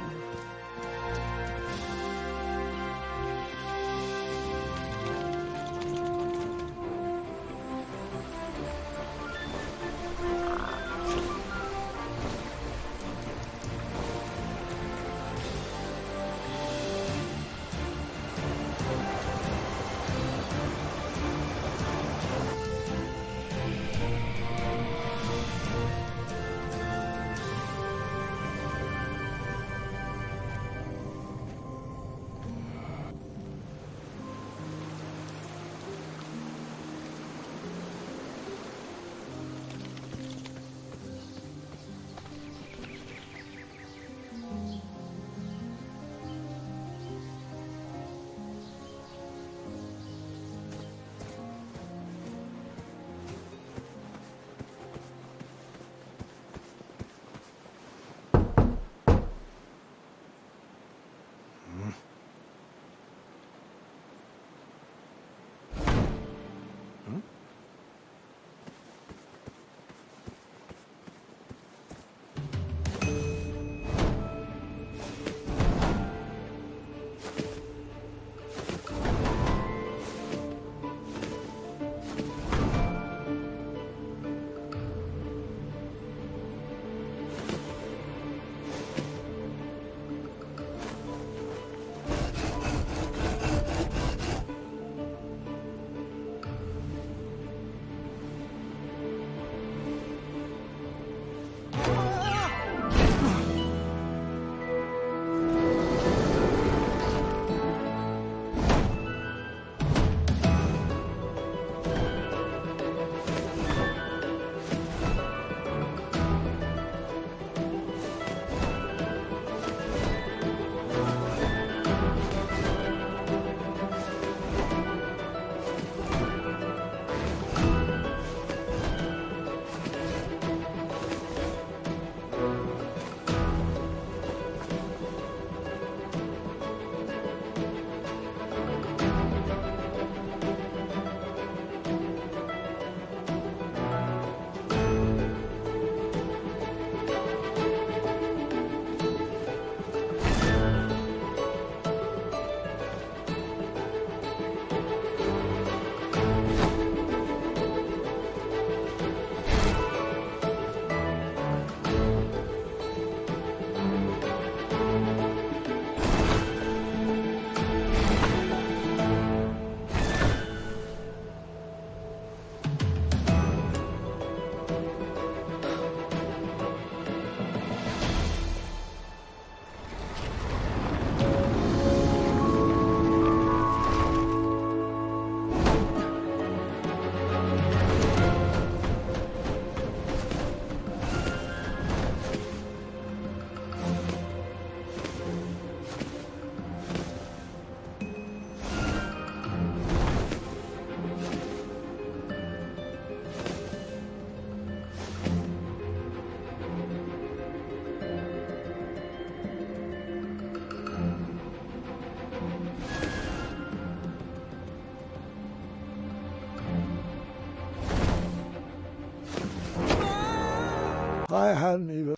I hadn't even...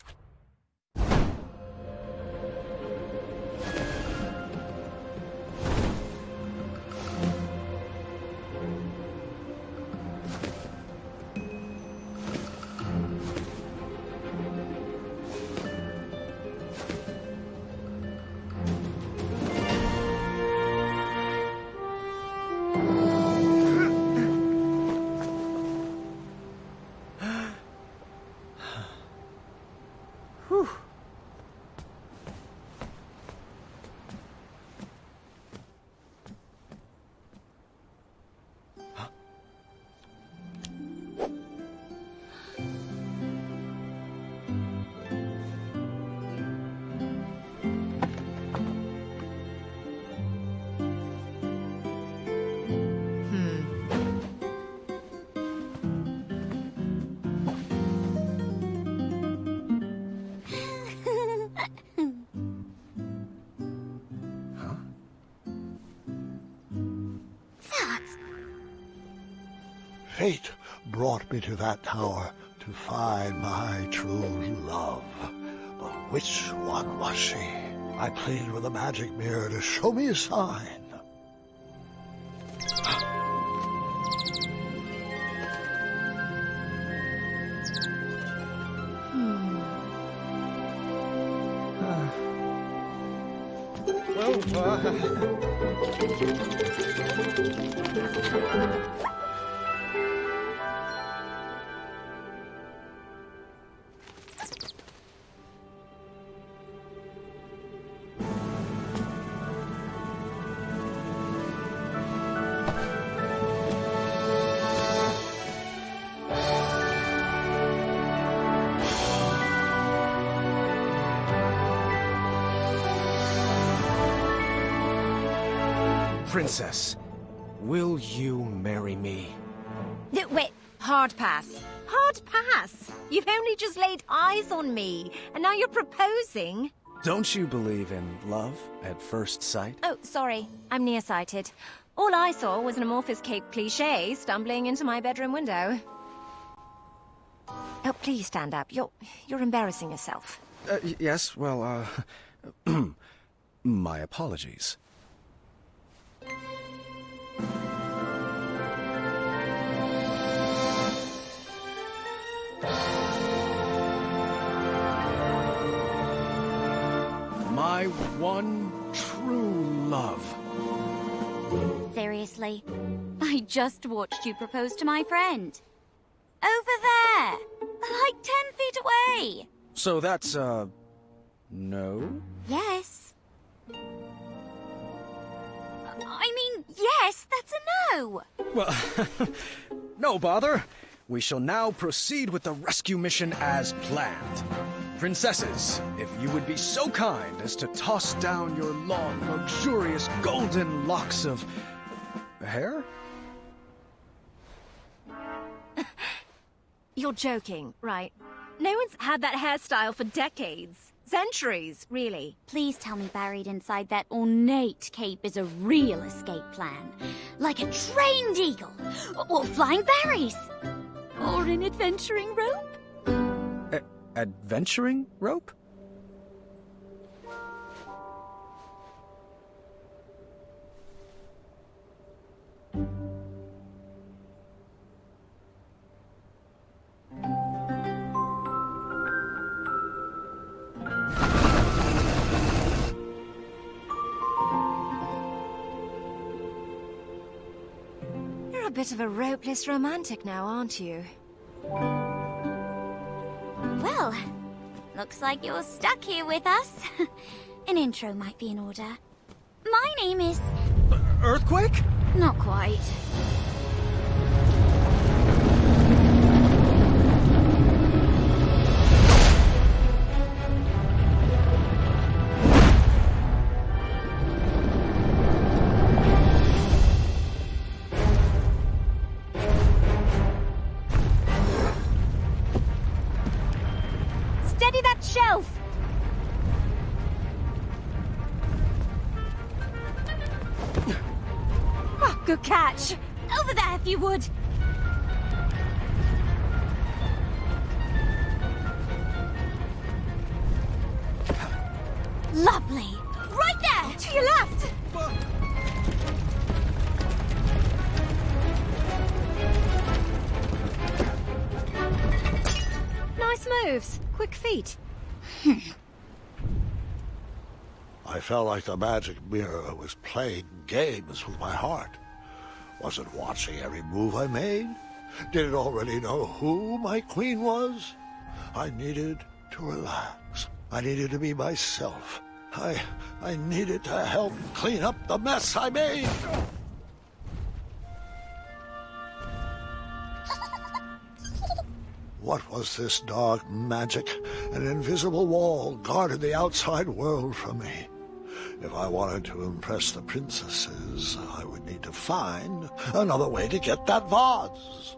Fate brought me to that tower to find my true love. But which one was she? I pleaded with the magic mirror to show me a sign. Princess, will you marry me? Wait, hard pass. Hard pass? You've only just laid eyes on me, and now you're proposing? Don't you believe in love at first sight? Oh, sorry. I'm nearsighted. All I saw was an amorphous cape cliché stumbling into my bedroom window. Oh, please stand up. You're embarrassing yourself. Yes, well, my apologies. My one true love. Seriously? I just watched you propose to my friend. Over there! Like 10 feet away! So that's, no? Yes. I mean, yes, that's a no! Well, no bother. We shall now proceed with the rescue mission as planned. Princesses, if you would be so kind as to toss down your long, luxurious golden locks of... hair? You're joking, right? No one's had that hairstyle for decades. Centuries, really. Please tell me buried inside that ornate cape is a real escape plan. Like a trained eagle, or flying berries, or an adventuring rope. Adventuring rope? You're a bit of a ropeless romantic now, aren't you? Well, looks like you're stuck here with us. An intro might be in order. My name is... Earthquake? Not quite. Steady that shelf! Oh, good catch! Over there, if you would! Lovely! Right there! To your left! Nice moves. Quick feet. I felt like the magic mirror was playing games with my heart. Was it watching every move I made? Did it already know who my queen was? I needed to relax. I needed to be myself. I needed to help clean up the mess I made. What was this dark magic? An invisible wall guarded the outside world from me. If I wanted to impress the princesses, I would need to find another way to get that vase.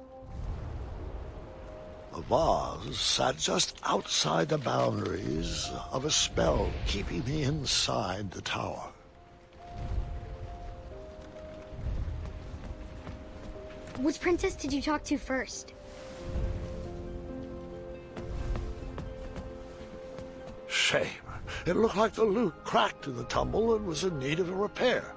The vase sat just outside the boundaries of a spell keeping me inside the tower. Which princess did you talk to first? Shame. It looked like the lute cracked in the tumble and was in need of a repair.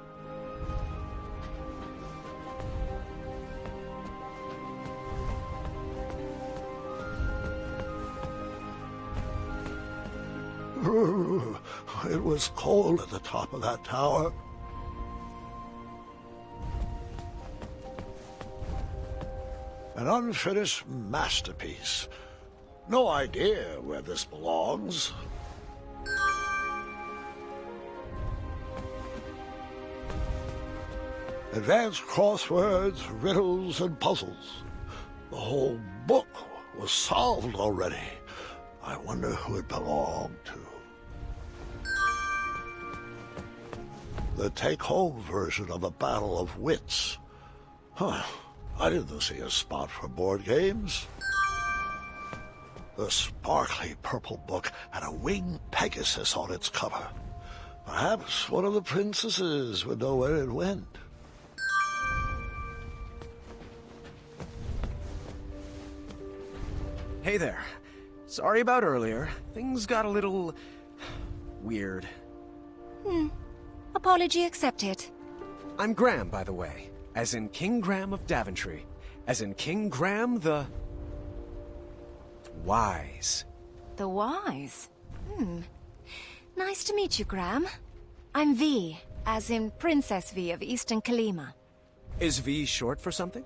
It was cold at the top of that tower. An unfinished masterpiece. No idea where this belongs. Advanced crosswords, riddles, and puzzles. The whole book was solved already. I wonder who it belonged to. The take-home version of a Battle of Wits. Huh. I didn't see a spot for board games. The sparkly purple book had a winged Pegasus on its cover. Perhaps one of the princesses would know where it went. Hey there. Sorry about earlier. Things got a little... weird. Apology accepted. I'm Graham, by the way. As in King Graham of Daventry. As in King Graham the... Wise. The Wise? Nice to meet you, Graham. I'm V, as in Princess V of Eastern Kalima. Is V short for something?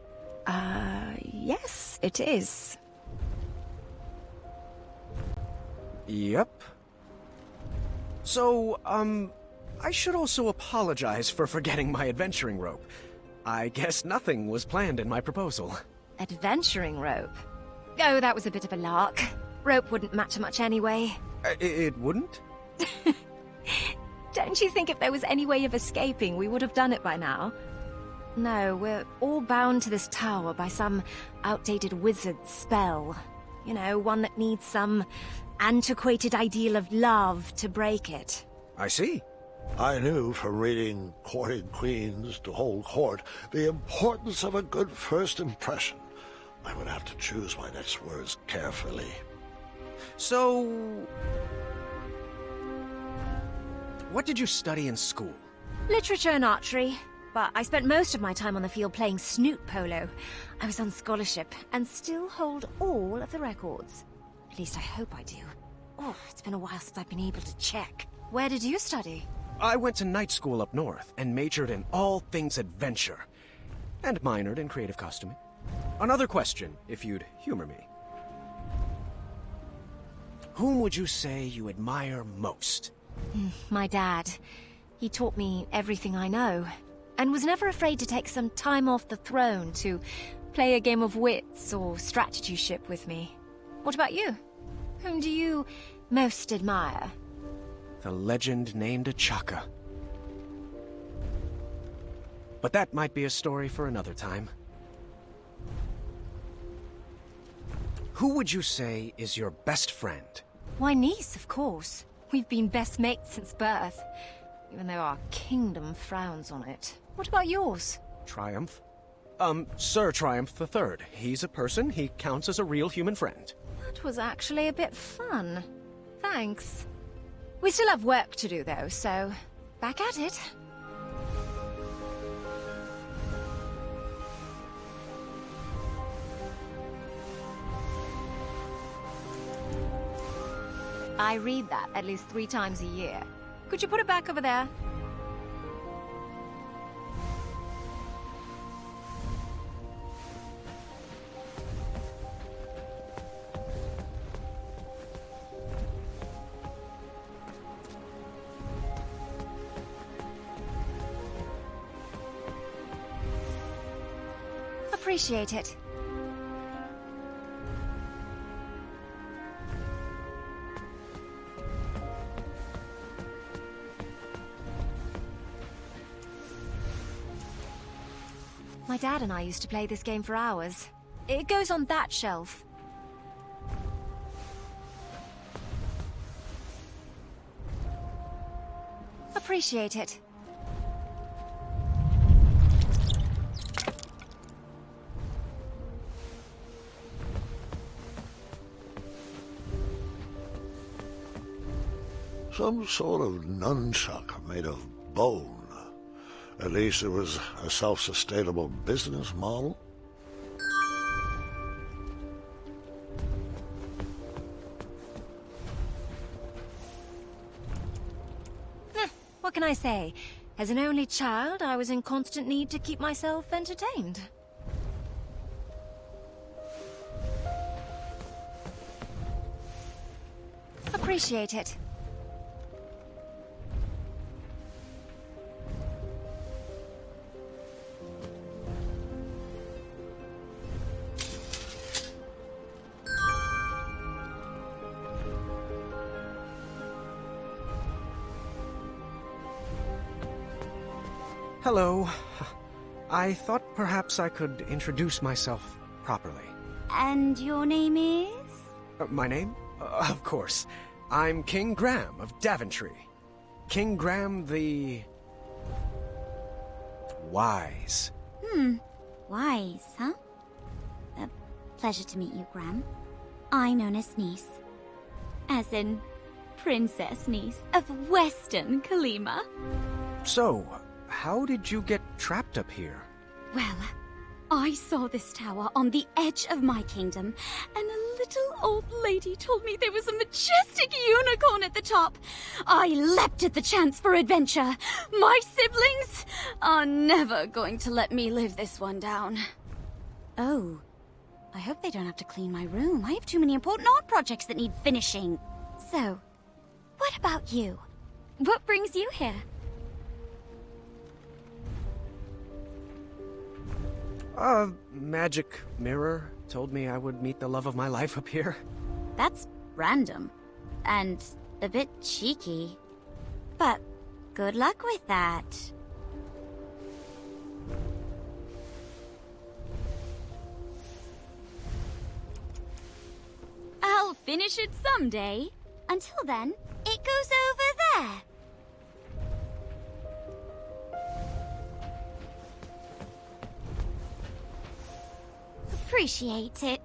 Yes, it is. Yep. So, I should also apologize for forgetting my adventuring rope. I guess nothing was planned in my proposal. Adventuring rope? Oh, that was a bit of a lark. Rope wouldn't matter much anyway. It wouldn't? Don't you think if there was any way of escaping, we would have done it by now? No, we're all bound to this tower by some outdated wizard's spell. You know, one that needs some antiquated ideal of love to break it. I see. I knew from reading Courting Queens to Hold Court the importance of a good first impression. I would have to choose my next words carefully. So... what did you study in school? Literature and archery. But I spent most of my time on the field playing snoot polo. I was on scholarship and still hold all of the records. At least I hope I do. Oh, it's been a while since I've been able to check. Where did you study? I went to night school up north and majored in all things adventure. And minored in creative costuming. Another question, if you'd humor me. Whom would you say you admire most? My dad. He taught me everything I know. And was never afraid to take some time off the throne to play a game of wits or strategy ship with me. What about you? Whom do you most admire? The legend named Achaka. But that might be a story for another time. Who would you say is your best friend? Why, niece, of course. We've been best mates since birth, even though our kingdom frowns on it. What about yours? Triumph? Sir Triumph III. He's a person. He counts as a real human friend. That was actually a bit fun. Thanks. We still have work to do, though, so back at it. I read that at least 3 times a year. Could you put it back over there? Appreciate it. My dad and I used to play this game for hours. It goes on that shelf. Appreciate it. Some sort of nunchuck made of bone. At least it was a self-sustainable business model. What can I say? As an only child, I was in constant need to keep myself entertained. Appreciate it. Hello. I thought perhaps I could introduce myself properly. And your name is? My name? Of course. I'm King Graham of Daventry. King Graham the... Wise. Wise, huh? Pleasure to meet you, Graham. I known as Nice. As in, Princess Nice of Western Kalima. So, how did you get trapped up here? Well, I saw this tower on the edge of my kingdom, and a little old lady told me there was a majestic unicorn at the top. I leapt at the chance for adventure. My siblings are never going to let me live this one down. Oh, I hope they don't have to clean my room. I have too many important art projects that need finishing. So, what about you? What brings you here? Magic mirror told me I would meet the love of my life up here. That's random. And a bit cheeky. But good luck with that. I'll finish it someday. Until then, it goes over there. Appreciate it.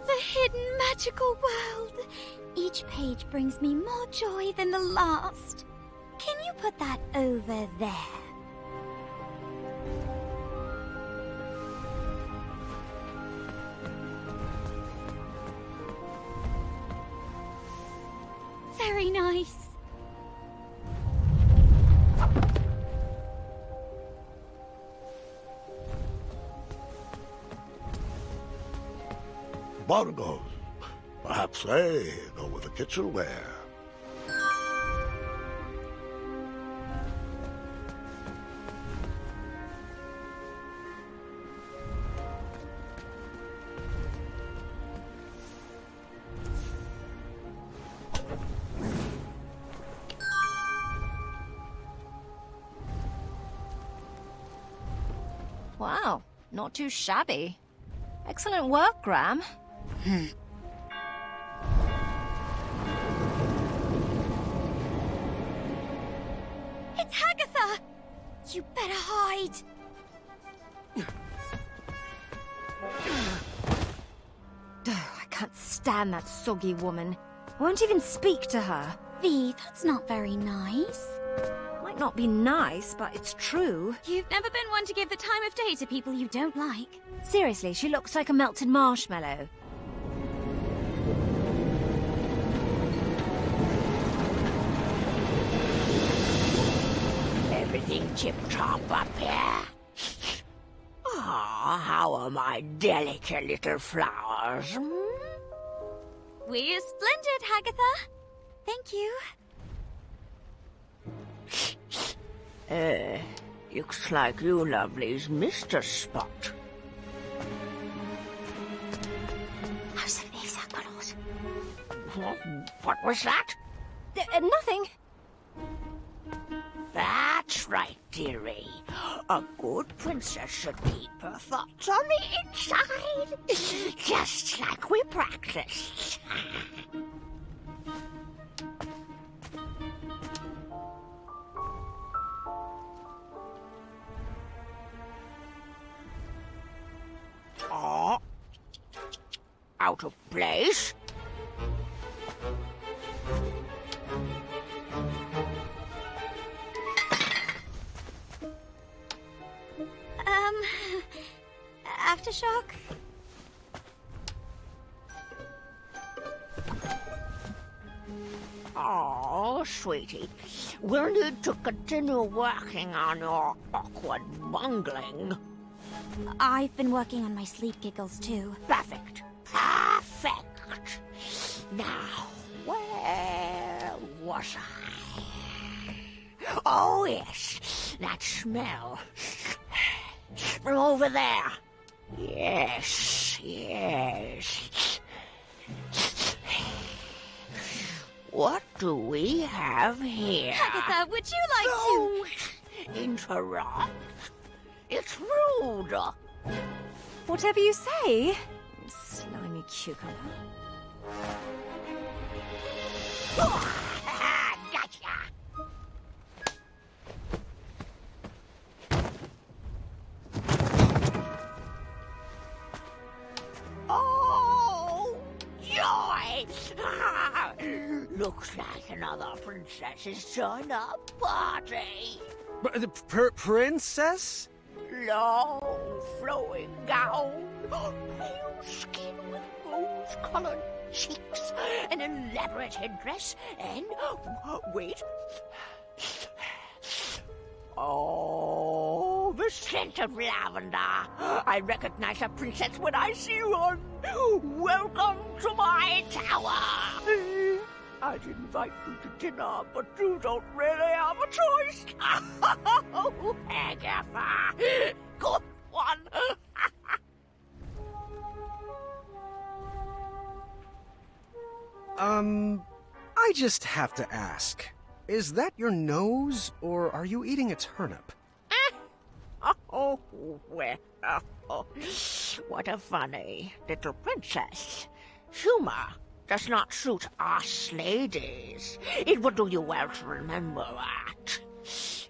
The hidden magical world. Each page brings me more joy than the last. Can you put that over there? Very nice. Bongos. Perhaps they go with the kitchenware. Wow, not too shabby. Excellent work, Graham. It's Hagatha! You better hide. I can't stand that soggy woman. I won't even speak to her. V, that's not very nice. Might not be nice, but it's true. You've never been one to give the time of day to people you don't like. Seriously, she looks like a melted marshmallow. Everything tip-top up here? Ah, how are my delicate little flowers? We're splendid, Hagatha. Thank you. Looks like you lovelies missed a spot. What was that? Nothing. That's right, dearie. A good princess should keep her thoughts on the inside. Just like we practiced. out of place. Aftershock? Oh, sweetie, we'll need to continue working on your awkward bungling. I've been working on my sleep giggles, too. Perfect. Perfect. Now, where was I? Oh, yes, that smell. From over there. Yes, yes. What do we have here? Agatha, would you like to interrupt? It's rude. Whatever you say, slimy cucumber. Gotcha. Oh, joy! Looks like another princess's turn-up party. Princess? Long, flowing gown, pale skin with rose-colored cheeks, an elaborate headdress, and... wait. Oh, the scent of lavender. I recognize a princess when I see one. Welcome to my tower. I'd invite you to dinner, but you don't really have a choice. Oh, Agatha. Good one. I just have to ask. Is that your nose, or are you eating a turnip? Oh, well, what a funny little princess. Humor does not suit us ladies. It would do you well to remember that.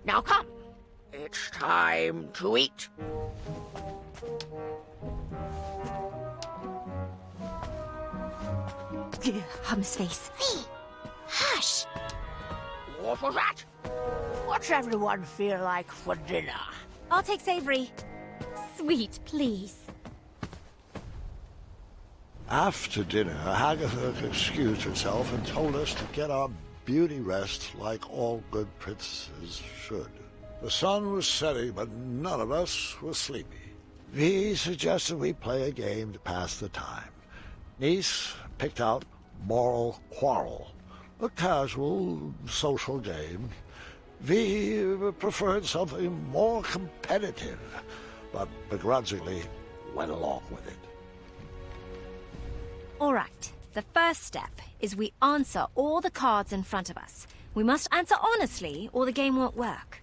Now come, it's time to eat. Hum's face. Hey, hush! What was that? What's everyone feel like for dinner? I'll take savory. Sweet, please. After dinner, Agatha excused herself and told us to get our beauty rest like all good princesses should. The sun was setting, but none of us was sleepy. Vi suggested we play a game to pass the time. Nice picked out Moral Quarrel, a casual social game. Vi preferred something more competitive, but begrudgingly went along with it. All right. The first step is we answer all the cards in front of us. We must answer honestly, or the game won't work.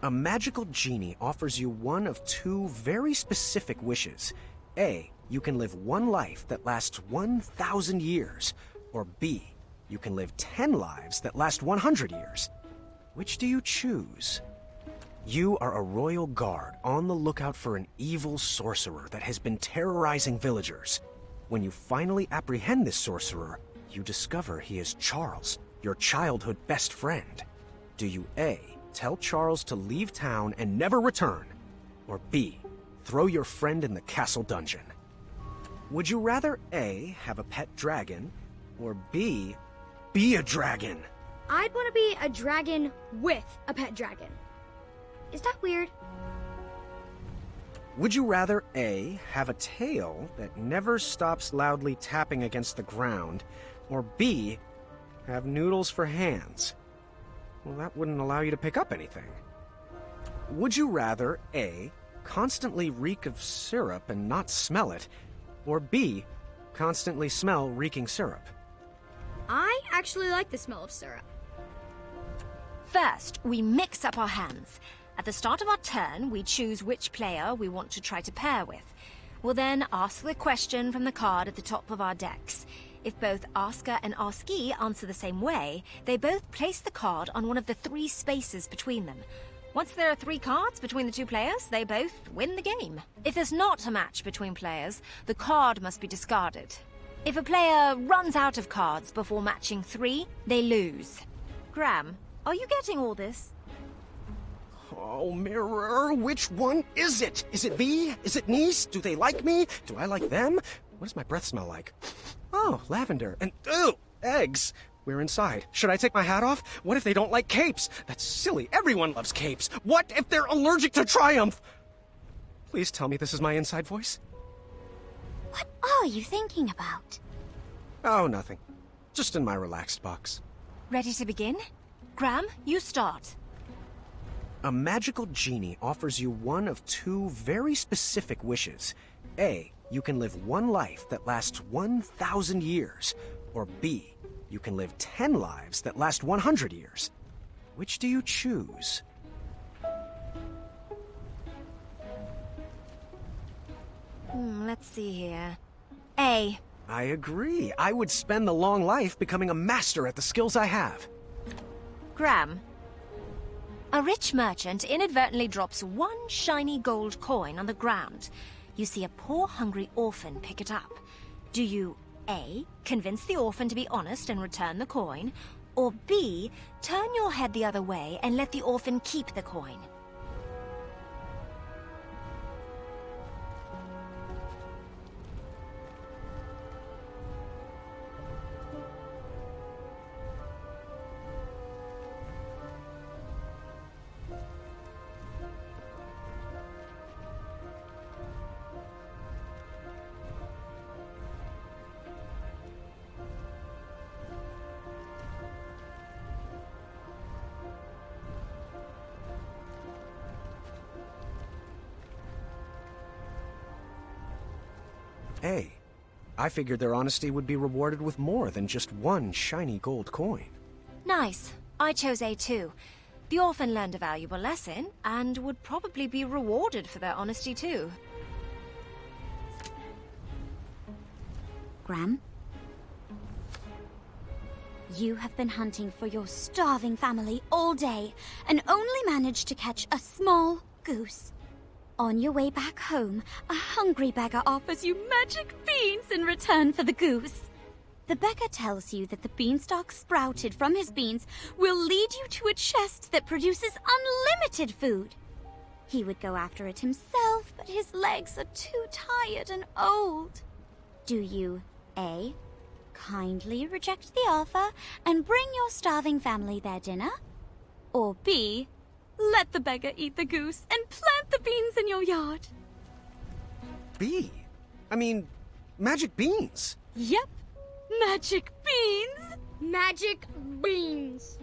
A magical genie offers you one of two very specific wishes. A, you can live one life that lasts 1,000 years. Or B, you can live 10 lives that last 100 years. Which do you choose? You are a royal guard on the lookout for an evil sorcerer that has been terrorizing villagers. When you finally apprehend this sorcerer, you discover he is Charles, your childhood best friend. Do you A, tell Charles to leave town and never return? Or B, throw your friend in the castle dungeon? Would you rather A, have a pet dragon, or B, be a dragon? I'd want to be a dragon with a pet dragon. Is that weird? Would you rather A, have a tail that never stops loudly tapping against the ground, or B, have noodles for hands? Well, that wouldn't allow you to pick up anything. Would you rather A, constantly reek of syrup and not smell it, or B, constantly smell reeking syrup? I actually like the smell of syrup. First, we mix up our hands. At the start of our turn, we choose which player we want to try to pair with. We'll then ask the question from the card at the top of our decks. If both asker and askee answer the same way, they both place the card on one of the 3 spaces between them. Once there are 3 cards between the 2 players, they both win the game. If there's not a match between players, the card must be discarded. If a player runs out of cards before matching 3, they lose. Graham, are you getting all this? Oh, Mirror, which one is it? Is it V? Is it Niece? Do they like me? Do I like them? What does my breath smell like? Oh, lavender. And, ew, eggs. We're inside. Should I take my hat off? What if they don't like capes? That's silly. Everyone loves capes. What if they're allergic to Triumph? Please tell me this is my inside voice. What are you thinking about? Oh, nothing. Just in my relaxed box. Ready to begin? Graham, you start. A magical genie offers you one of 2 very specific wishes. A, you can live 1 life that lasts 1,000 years. Or B, you can live 10 lives that last 100 years. Which do you choose? Let's see here. A. I agree. I would spend the long life becoming a master at the skills I have. Graham. A rich merchant inadvertently drops 1 shiny gold coin on the ground. You see a poor, hungry orphan pick it up. Do you A, convince the orphan to be honest and return the coin, or B, turn your head the other way and let the orphan keep the coin? A. I figured their honesty would be rewarded with more than just 1 shiny gold coin. Nice. I chose A too. The orphan learned a valuable lesson, and would probably be rewarded for their honesty too. Graham? You have been hunting for your starving family all day, and only managed to catch a small goose. On your way back home, a hungry beggar offers you magic beans in return for the goose. The beggar tells you that the beanstalk sprouted from his beans will lead you to a chest that produces unlimited food. He would go after it himself, but his legs are too tired and old. Do you A, kindly reject the offer and bring your starving family their dinner? Or B, let the beggar eat the goose and plant the beans in your yard? B? I mean, magic beans. Yep, magic beans. Magic beans.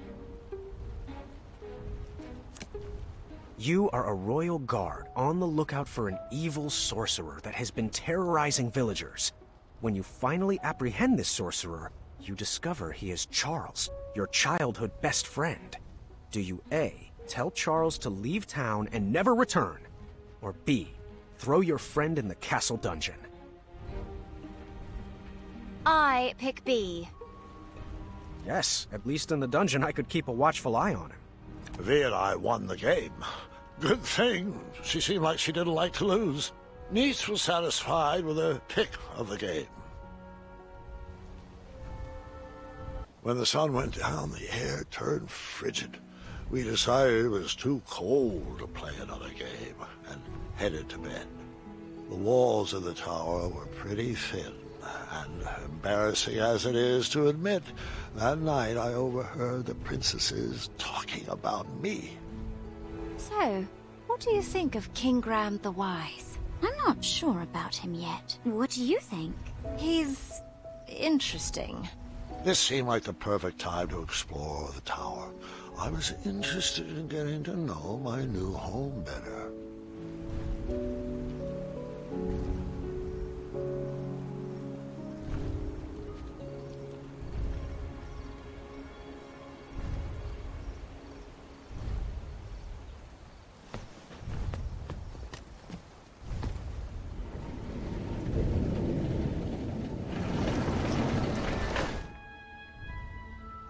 You are a royal guard on the lookout for an evil sorcerer that has been terrorizing villagers. When you finally apprehend this sorcerer, you discover he is Charles, your childhood best friend. Do you A, tell Charles to leave town and never return, or B, throw your friend in the castle dungeon? I pick B. Yes, at least in the dungeon I could keep a watchful eye on him. V and I won the game. Good thing. She seemed like she didn't like to lose. Niece was satisfied with her pick of the game. When the sun went down, the air turned frigid. We decided it was too cold to play another game and headed to bed. The walls of the tower were pretty thin, and embarrassing as it is to admit, that night I overheard the princesses talking about me. So, what do you think of King Graham the Wise? I'm not sure about him yet. What do you think? He's interesting. This seemed like the perfect time to explore the tower. I was interested in getting to know my new home better.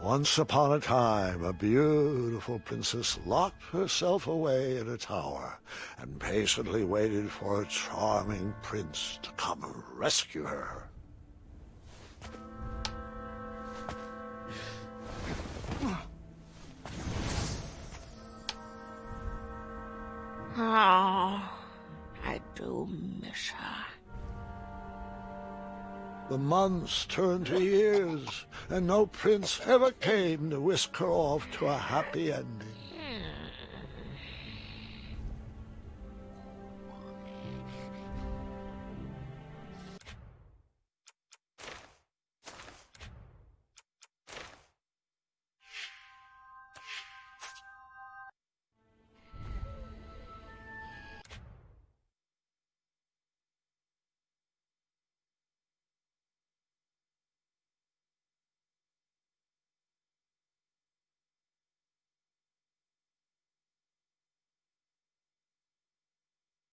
Once upon a time, a beautiful princess locked herself away in a tower and patiently waited for a charming prince to come rescue her. Oh, I do miss her. The months turned to years, and no prince ever came to whisk her off to a happy ending.